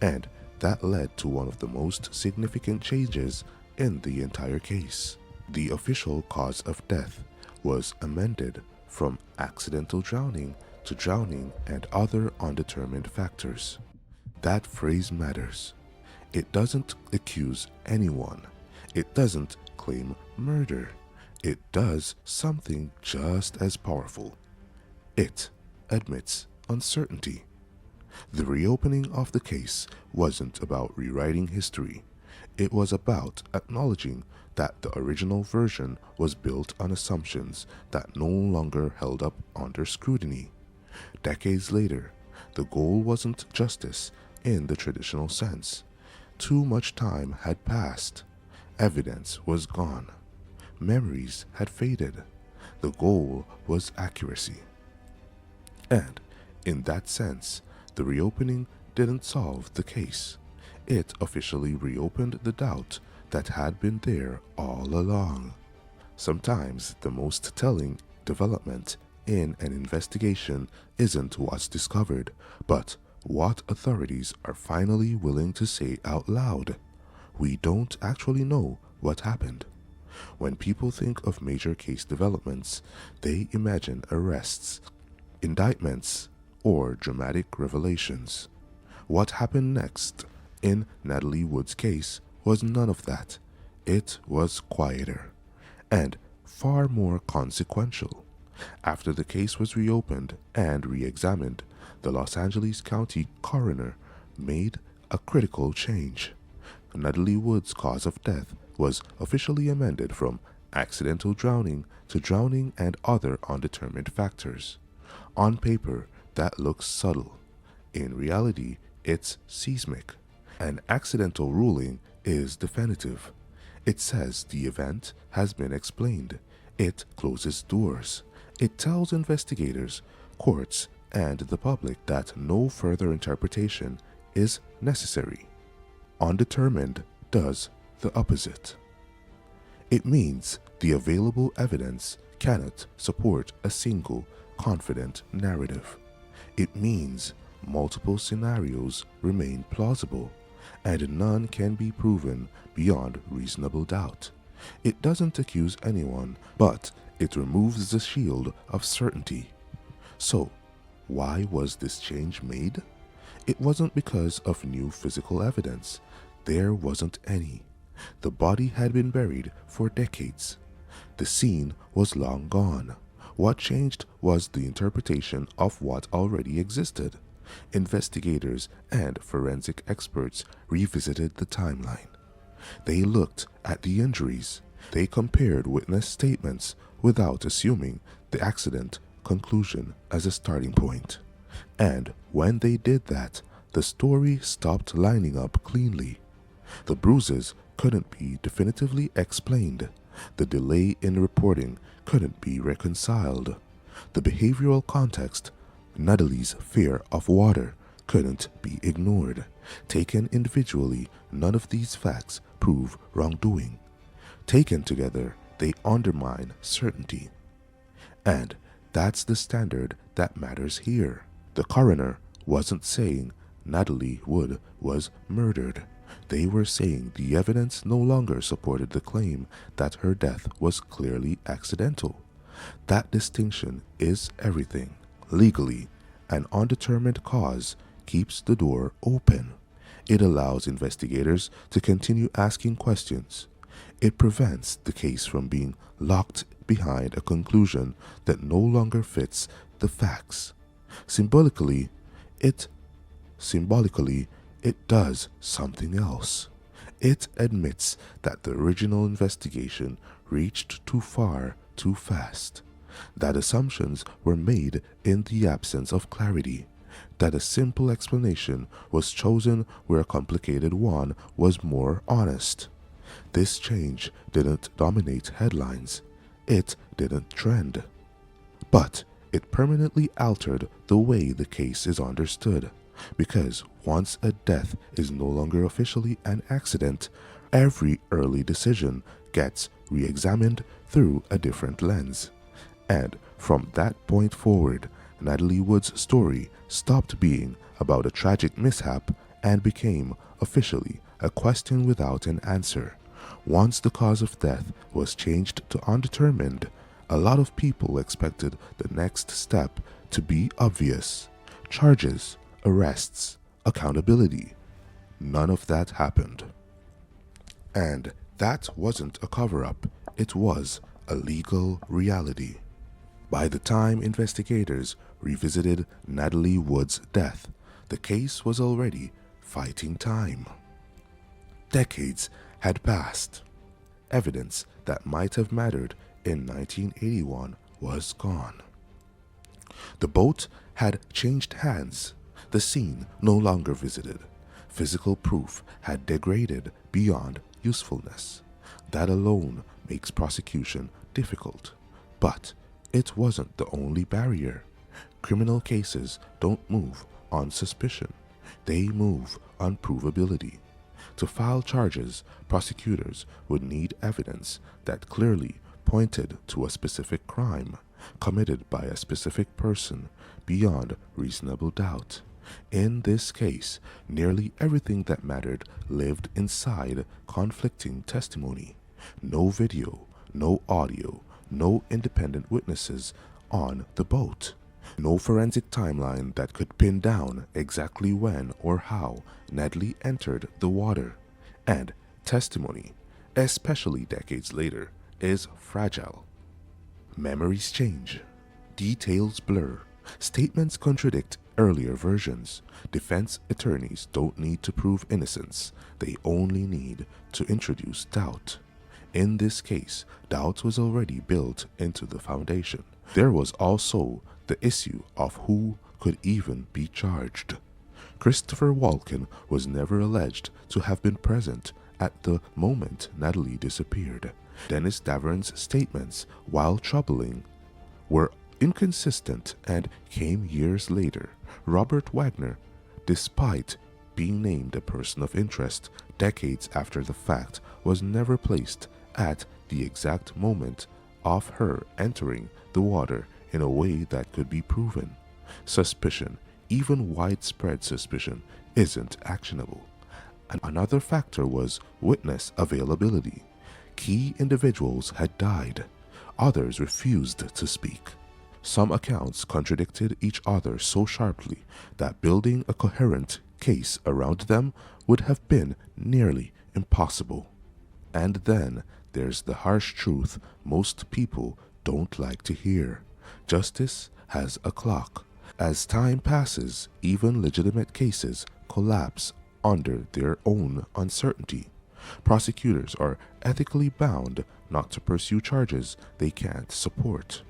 And that led to one of the most significant changes in the entire case. The official cause of death was amended from accidental drowning to drowning and other undetermined factors. That phrase matters. It doesn't accuse anyone. It doesn't claim murder. It does something just as powerful. It admits uncertainty. The reopening of the case wasn't about rewriting history. It was about acknowledging that the original version was built on assumptions that no longer held up under scrutiny. Decades later, the goal wasn't justice in the traditional sense. Too much time had passed. Evidence was gone. Memories had faded. The goal was accuracy. And, in that sense, the reopening didn't solve the case. It officially reopened the doubt that had been there all along. Sometimes the most telling development in an investigation isn't what's discovered, but what authorities are finally willing to say out loud. We don't actually know what happened. When people think of major case developments, they imagine arrests, indictments, or dramatic revelations. What happened next in Natalie Wood's case was none of that. It was quieter and far more consequential. After the case was reopened and re-examined, the Los Angeles County coroner made a critical change. Natalie Wood's cause of death was officially amended from accidental drowning to drowning and other undetermined factors. On paper, that looks subtle. In reality, it's seismic. An accidental ruling is definitive. It says the event has been explained. It closes doors. It tells investigators, courts, and the public that no further interpretation is necessary. Undetermined does the opposite. It means the available evidence cannot support a single confident narrative. It means multiple scenarios remain plausible, and none can be proven beyond reasonable doubt. It doesn't accuse anyone, but it removes the shield of certainty. So, why was this change made? It wasn't because of new physical evidence. There wasn't any. The body had been buried for decades. The scene was long gone. What changed was the interpretation of what already existed. Investigators and forensic experts revisited the timeline. They looked at the injuries. They compared witness statements without assuming the accident conclusion as a starting point. And when they did that, the story stopped lining up cleanly. The bruises couldn't be definitively explained. The delay in reporting couldn't be reconciled. The behavioral context, Natalie's fear of water, couldn't be ignored. Taken individually, none of these facts prove wrongdoing. Taken together, they undermine certainty. And that's the standard that matters here. The coroner wasn't saying Natalie Wood was murdered. They were saying the evidence no longer supported the claim that her death was clearly accidental. That distinction is everything. Legally, an undetermined cause keeps the door open. It allows investigators to continue asking questions. It prevents the case from being locked behind a conclusion that no longer fits the facts. Symbolically, it does something else. It admits that the original investigation reached too far too fast, that assumptions were made in the absence of clarity, that a simple explanation was chosen where a complicated one was more honest. This change didn't dominate headlines. It didn't trend. But it permanently altered the way the case is understood, because once a death is no longer officially an accident, every early decision gets re-examined through a different lens. And from that point forward, Natalie Wood's story stopped being about a tragic mishap and became officially a question without an answer. Once the cause of death was changed to undetermined, a lot of people expected the next step to be obvious: charges, arrests, accountability. None of that happened. And that wasn't a cover-up, it was a legal reality. By the time investigators revisited Natalie Wood's death, the case was already fighting time. Decades had passed. Evidence that might have mattered in 1981 was gone. The boat had changed hands. The scene no longer visited. Physical proof had degraded beyond usefulness. That alone makes prosecution difficult. But it wasn't the only barrier. Criminal cases don't move on suspicion. They move on provability. To file charges, prosecutors would need evidence that clearly pointed to a specific crime committed by a specific person beyond reasonable doubt. In this case, nearly everything that mattered lived inside conflicting testimony. No video, no audio, no independent witnesses on the boat. No forensic timeline that could pin down exactly when or how Natalie entered the water. And testimony, especially decades later, is fragile. Memories change. Details blur. Statements contradict earlier versions. Defense attorneys don't need to prove innocence. They only need to introduce doubt. In this case, doubt was already built into the foundation. There was also the issue of who could even be charged. Christopher Walken was never alleged to have been present at the moment Natalie disappeared. Dennis Davern's statements, while troubling, were inconsistent and came years later. Robert Wagner, despite being named a person of interest decades after the fact, was never placed at the exact moment of her entering the water in a way that could be proven. Suspicion, even widespread suspicion, isn't actionable. And another factor was witness availability. Key individuals had died. Others refused to speak. Some accounts contradicted each other so sharply that building a coherent case around them would have been nearly impossible. And then there's the harsh truth most people don't like to hear. Justice has a clock. As time passes, even legitimate cases collapse under their own uncertainty. Prosecutors are ethically bound not to pursue charges they can't support.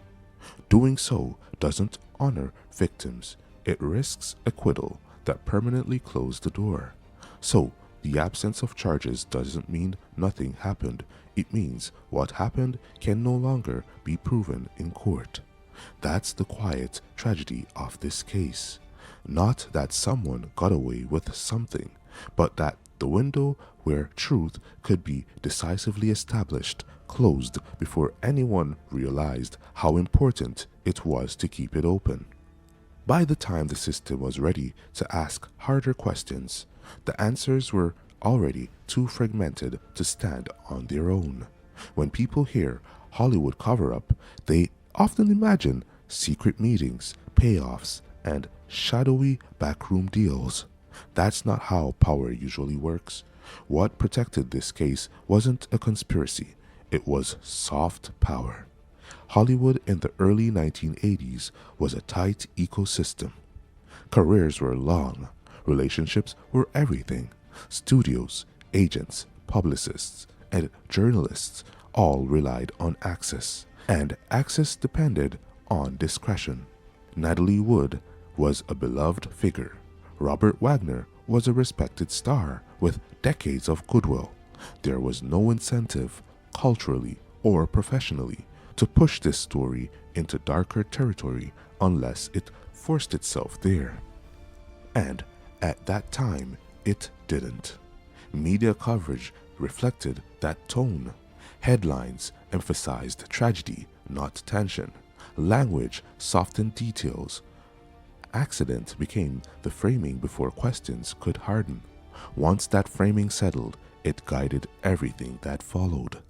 Doing so doesn't honor victims. It risks acquittal that permanently closes the door. So, the absence of charges doesn't mean nothing happened. It means what happened can no longer be proven in court. That's the quiet tragedy of this case. Not that someone got away with something, but that the window where truth could be decisively established closed before anyone realized how important it was to keep it open. By the time the system was ready to ask harder questions, the answers were already too fragmented to stand on their own. When people hear Hollywood cover-up, they often imagine secret meetings, payoffs, and shadowy backroom deals. That's not how power usually works. What protected this case wasn't a conspiracy, it was soft power. Hollywood in the early 1980s was a tight ecosystem. Careers were long, relationships were everything. Studios, agents, publicists, and journalists all relied on access, and access depended on discretion. Natalie Wood was a beloved figure. Robert Wagner was a respected star with decades of goodwill. There was no incentive, culturally or professionally, to push this story into darker territory unless it forced itself there. And at that time, it didn't. Media coverage reflected that tone. Headlines emphasized tragedy, not tension. Language softened details. Accident became the framing before questions could harden. Once that framing settled, it guided everything that followed.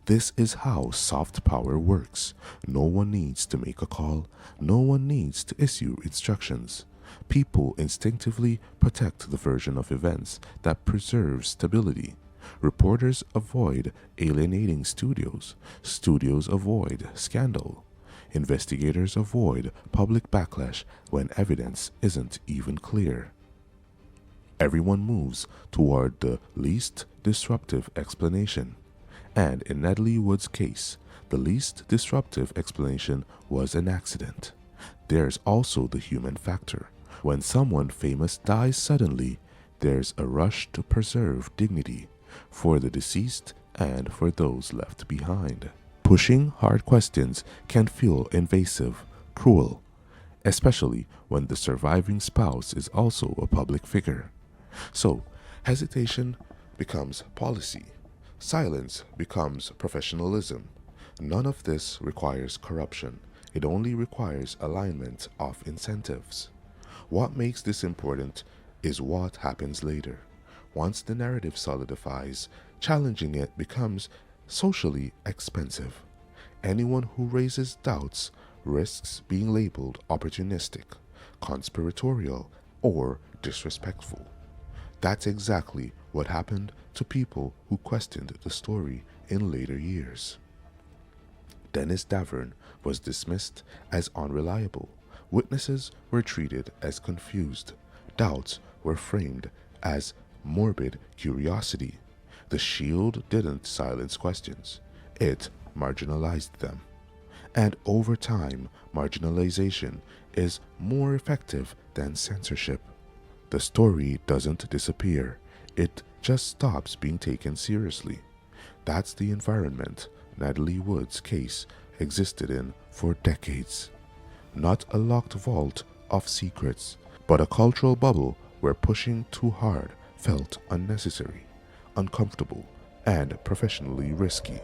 This is how soft power works. No one needs to make a call. No one needs to issue instructions. People instinctively protect the version of events that preserves stability. Reporters avoid alienating studios. Studios avoid scandal. Investigators avoid public backlash when evidence isn't even clear. Everyone moves toward the least disruptive explanation. And in Natalie Wood's case, the least disruptive explanation was an accident. There's also the human factor. When someone famous dies suddenly, there's a rush to preserve dignity for the deceased and for those left behind. Pushing hard questions can feel invasive, cruel, especially when the surviving spouse is also a public figure. So, hesitation becomes policy. Silence becomes professionalism. None of this requires corruption. It only requires alignment of incentives. What makes this important is what happens later. Once the narrative solidifies, challenging it becomes socially expensive. Anyone who raises doubts risks being labeled opportunistic, conspiratorial, or disrespectful. That's exactly what happened to people who questioned the story in later years. Dennis Davern was dismissed as unreliable. Witnesses were treated as confused. Doubts were framed as morbid curiosity. The Shield didn't silence questions. It marginalized them. And over time, marginalization is more effective than censorship. The story doesn't disappear. It just stops being taken seriously. That's the environment Natalie Wood's case existed in for decades. Not a locked vault of secrets, but a cultural bubble where pushing too hard felt unnecessary, uncomfortable, and professionally risky.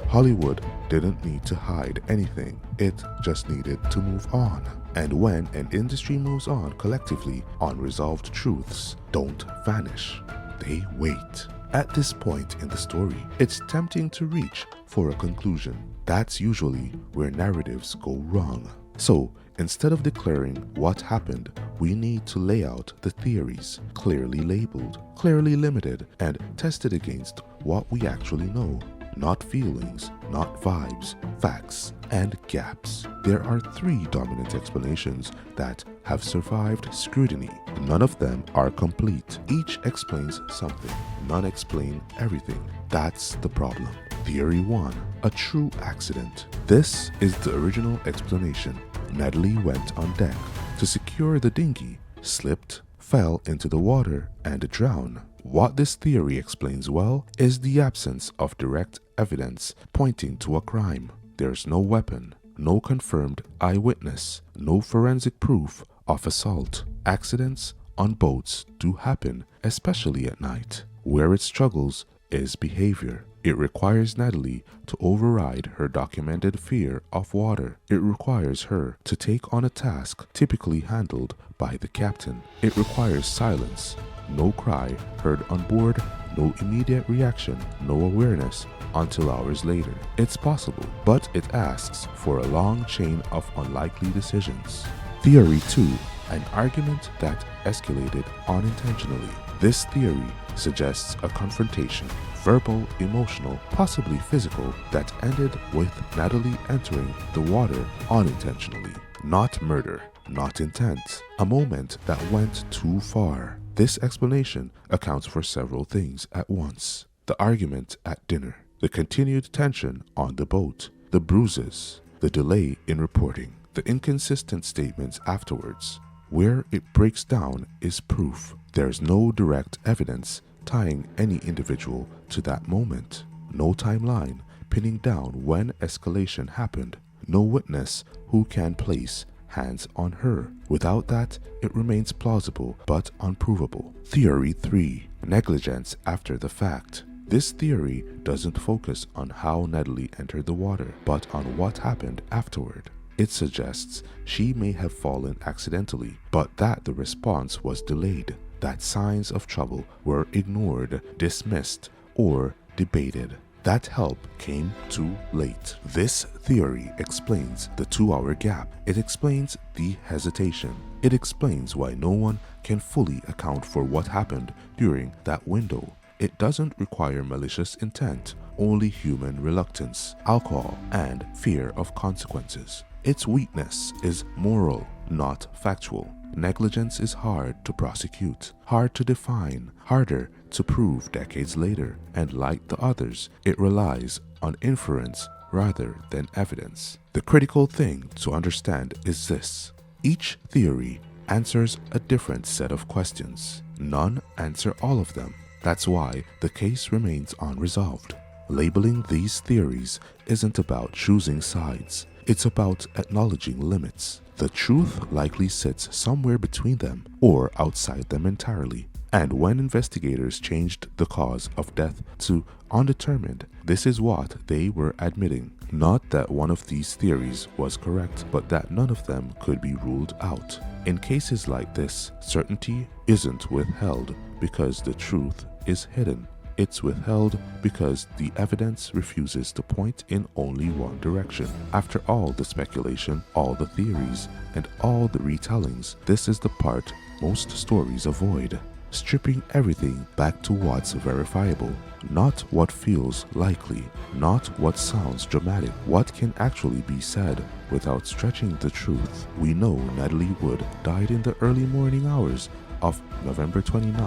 Hollywood didn't need to hide anything, it just needed to move on. And when an industry moves on collectively, unresolved truths don't vanish, they wait. At this point in the story, it's tempting to reach for a conclusion. That's usually where narratives go wrong. So, instead of declaring what happened, we need to lay out the theories, clearly labeled, clearly limited and tested against what we actually know. Not feelings, not vibes, facts, and gaps. There are three dominant explanations that have survived scrutiny. None of them are complete. Each explains something. None explain everything. That's the problem. Theory 1. A true accident. This is the original explanation. Natalie went on deck to secure the dinghy, slipped, fell into the water, and drowned. What this theory explains well is the absence of direct evidence pointing to a crime. There's no weapon, no confirmed eyewitness, no forensic proof of assault. Accidents on boats do happen, especially at night. Where it struggles is behavior. It requires Natalie to override her documented fear of water. It requires her to take on a task typically handled by the captain. It requires silence, no cry heard on board, no immediate reaction, no awareness until hours later. It's possible, but it asks for a long chain of unlikely decisions. Theory 2. An argument that escalated unintentionally. This theory suggests a confrontation, verbal, emotional, possibly physical, that ended with Natalie entering the water unintentionally. Not murder, not intent. A moment that went too far. This explanation accounts for several things at once. The argument at dinner, the continued tension on the boat, the bruises, the delay in reporting, the inconsistent statements afterwards. Where it breaks down is proof. There's no direct evidence tying any individual to that moment. No timeline pinning down when escalation happened. No witness who can place hands on her. Without that, it remains plausible but unprovable. Theory 3. Negligence after the fact. This theory doesn't focus on how Natalie entered the water, but on what happened afterward. It suggests she may have fallen accidentally, but that the response was delayed, that signs of trouble were ignored, dismissed, or debated. That help came too late. This theory explains the 2-hour gap. It explains the hesitation. It explains why no one can fully account for what happened during that window. It doesn't require malicious intent, only human reluctance, alcohol, and fear of consequences. Its weakness is moral, not factual. Negligence is hard to prosecute, hard to define, harder to prove decades later, and like the others, it relies on inference rather than evidence. The critical thing to understand is this: each theory answers a different set of questions. None answer all of them. That's why the case remains unresolved. Labeling these theories isn't about choosing sides. It's about acknowledging limits. The truth likely sits somewhere between them or outside them entirely. And when investigators changed the cause of death to undetermined, this is what they were admitting. Not that one of these theories was correct, but that none of them could be ruled out. In cases like this, certainty isn't withheld because the truth is hidden. It's withheld because the evidence refuses to point in only one direction. After all the speculation, all the theories, and all the retellings, this is the part most stories avoid. Stripping everything back to what's verifiable, not what feels likely, not what sounds dramatic, what can actually be said without stretching the truth. We know Natalie Wood died in the early morning hours of November 29,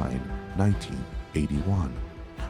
1981.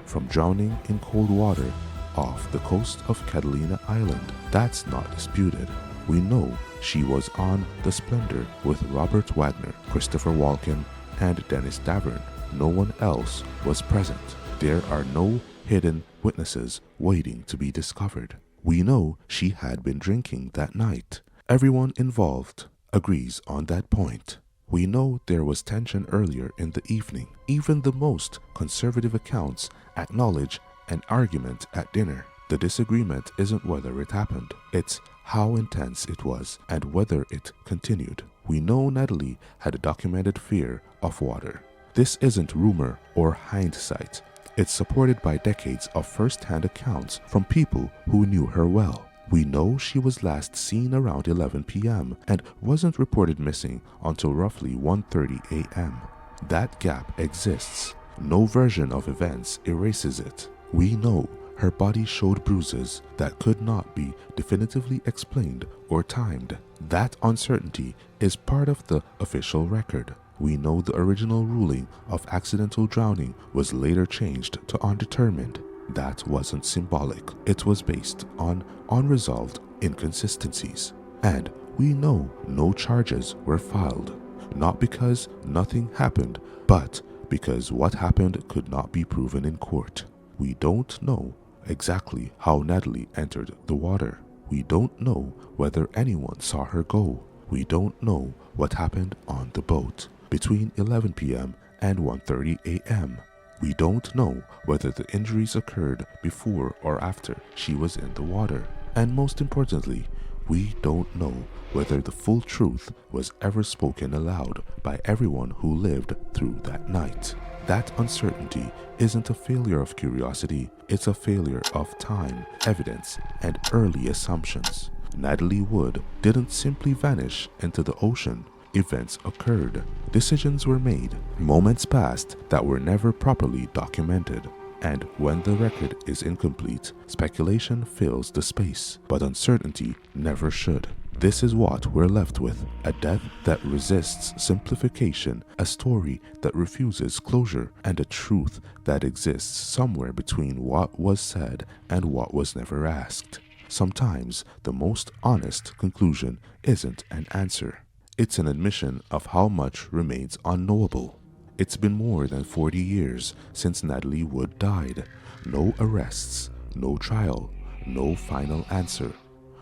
From drowning in cold water off the coast of Catalina Island. That's not disputed. We know she was on the Splendor with Robert Wagner, Christopher Walken, and Dennis Davern. No one else was present. There are no hidden witnesses waiting to be discovered. We know she had been drinking that night. Everyone involved agrees on that point. We know there was tension earlier in the evening. Even the most conservative accounts acknowledge an argument at dinner. The disagreement isn't whether it happened, it's how intense it was and whether it continued. We know Natalie had a documented fear of water. This isn't rumor or hindsight. It's supported by decades of first-hand accounts from people who knew her well. We know she was last seen around 11 p.m. and wasn't reported missing until roughly 1:30 a.m. That gap exists. No version of events erases it. We know her body showed bruises that could not be definitively explained or timed. That uncertainty is part of the official record. We know the original ruling of accidental drowning was later changed to undetermined. That wasn't symbolic. It was based on unresolved inconsistencies. And we know no charges were filed. Not because nothing happened, but because what happened could not be proven in court. We don't know exactly how Natalie entered the water. We don't know whether anyone saw her go. We don't know what happened on the boat between 11 p.m. and 1:30 a.m. We don't know whether the injuries occurred before or after she was in the water. And most importantly, we don't know whether the full truth was ever spoken aloud by everyone who lived through that night. That uncertainty isn't a failure of curiosity, it's a failure of time, evidence, and early assumptions. Natalie Wood didn't simply vanish into the ocean. Events occurred, decisions were made, moments passed that were never properly documented. And when the record is incomplete, speculation fills the space, but uncertainty never should. This is what we're left with, a death that resists simplification, a story that refuses closure, and a truth that exists somewhere between what was said and what was never asked. Sometimes the most honest conclusion isn't an answer. It's an admission of how much remains unknowable. It's been more than 40 years since Natalie Wood died. No arrests, no trial, no final answer.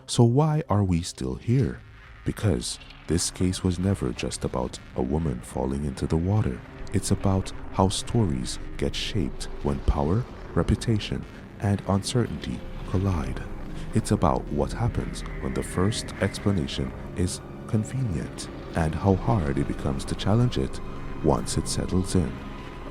So why are we still here? Because this case was never just about a woman falling into the water. It's about how stories get shaped when power, reputation, and uncertainty collide. It's about what happens when the first explanation is convenient and how hard it becomes to challenge it once it settles in.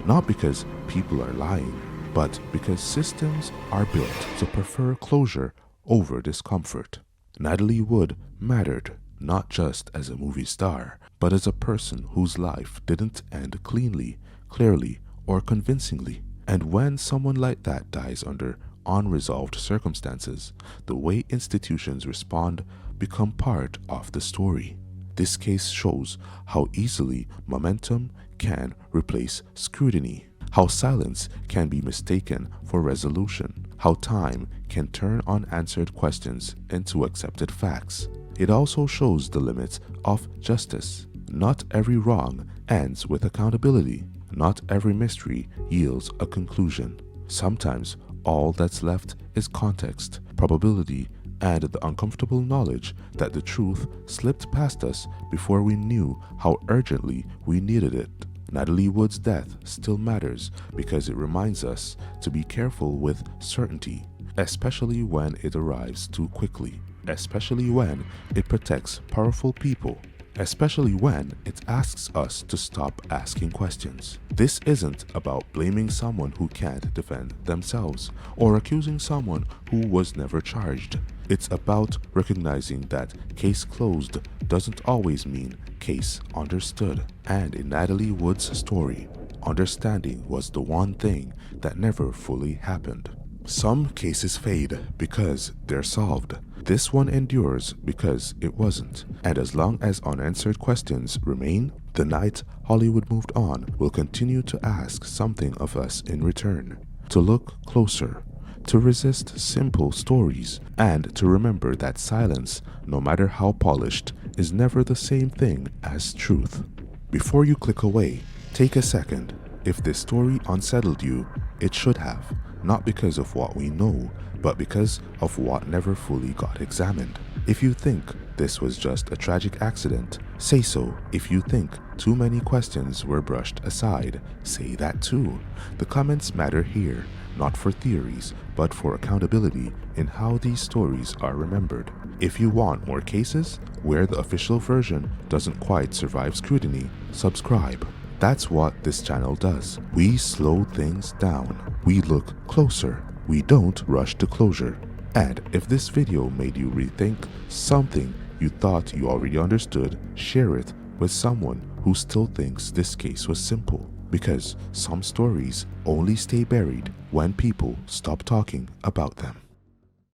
Not because people are lying, but because systems are built to prefer closure over discomfort. Natalie Wood mattered, not just as a movie star, but as a person whose life didn't end cleanly, clearly, or convincingly. And when someone like that dies under unresolved circumstances, the way institutions respond become part of the story. This case shows how easily momentum can replace scrutiny, how silence can be mistaken for resolution, how time can turn unanswered questions into accepted facts. It also shows the limits of justice. Not every wrong ends with accountability. Not every mystery yields a conclusion. Sometimes all that's left is context, probability, and the uncomfortable knowledge that the truth slipped past us before we knew how urgently we needed it. Natalie Wood's death still matters because it reminds us to be careful with certainty, especially when it arrives too quickly, especially when it protects powerful people, especially when it asks us to stop asking questions. This isn't about blaming someone who can't defend themselves or accusing someone who was never charged. It's about recognizing that case closed doesn't always mean case understood. And in Natalie Wood's story, understanding was the one thing that never fully happened. Some cases fade because they're solved. This one endures because it wasn't. And as long as unanswered questions remain, the night Hollywood moved on will continue to ask something of us in return. To look closer, to resist simple stories, and to remember that silence, no matter how polished, is never the same thing as truth. Before you click away, take a second. If this story unsettled you, it should have. Not because of what we know, but because of what never fully got examined. If you think this was just a tragic accident, say so. If you think too many questions were brushed aside, say that too. The comments matter here, not for theories, but for accountability in how these stories are remembered. If you want more cases where the official version doesn't quite survive scrutiny, subscribe. That's what this channel does. We slow things down. We look closer. We don't rush to closure. And if this video made you rethink something you thought you already understood, share it with someone who still thinks this case was simple. because some stories only stay buried when people stop talking about them.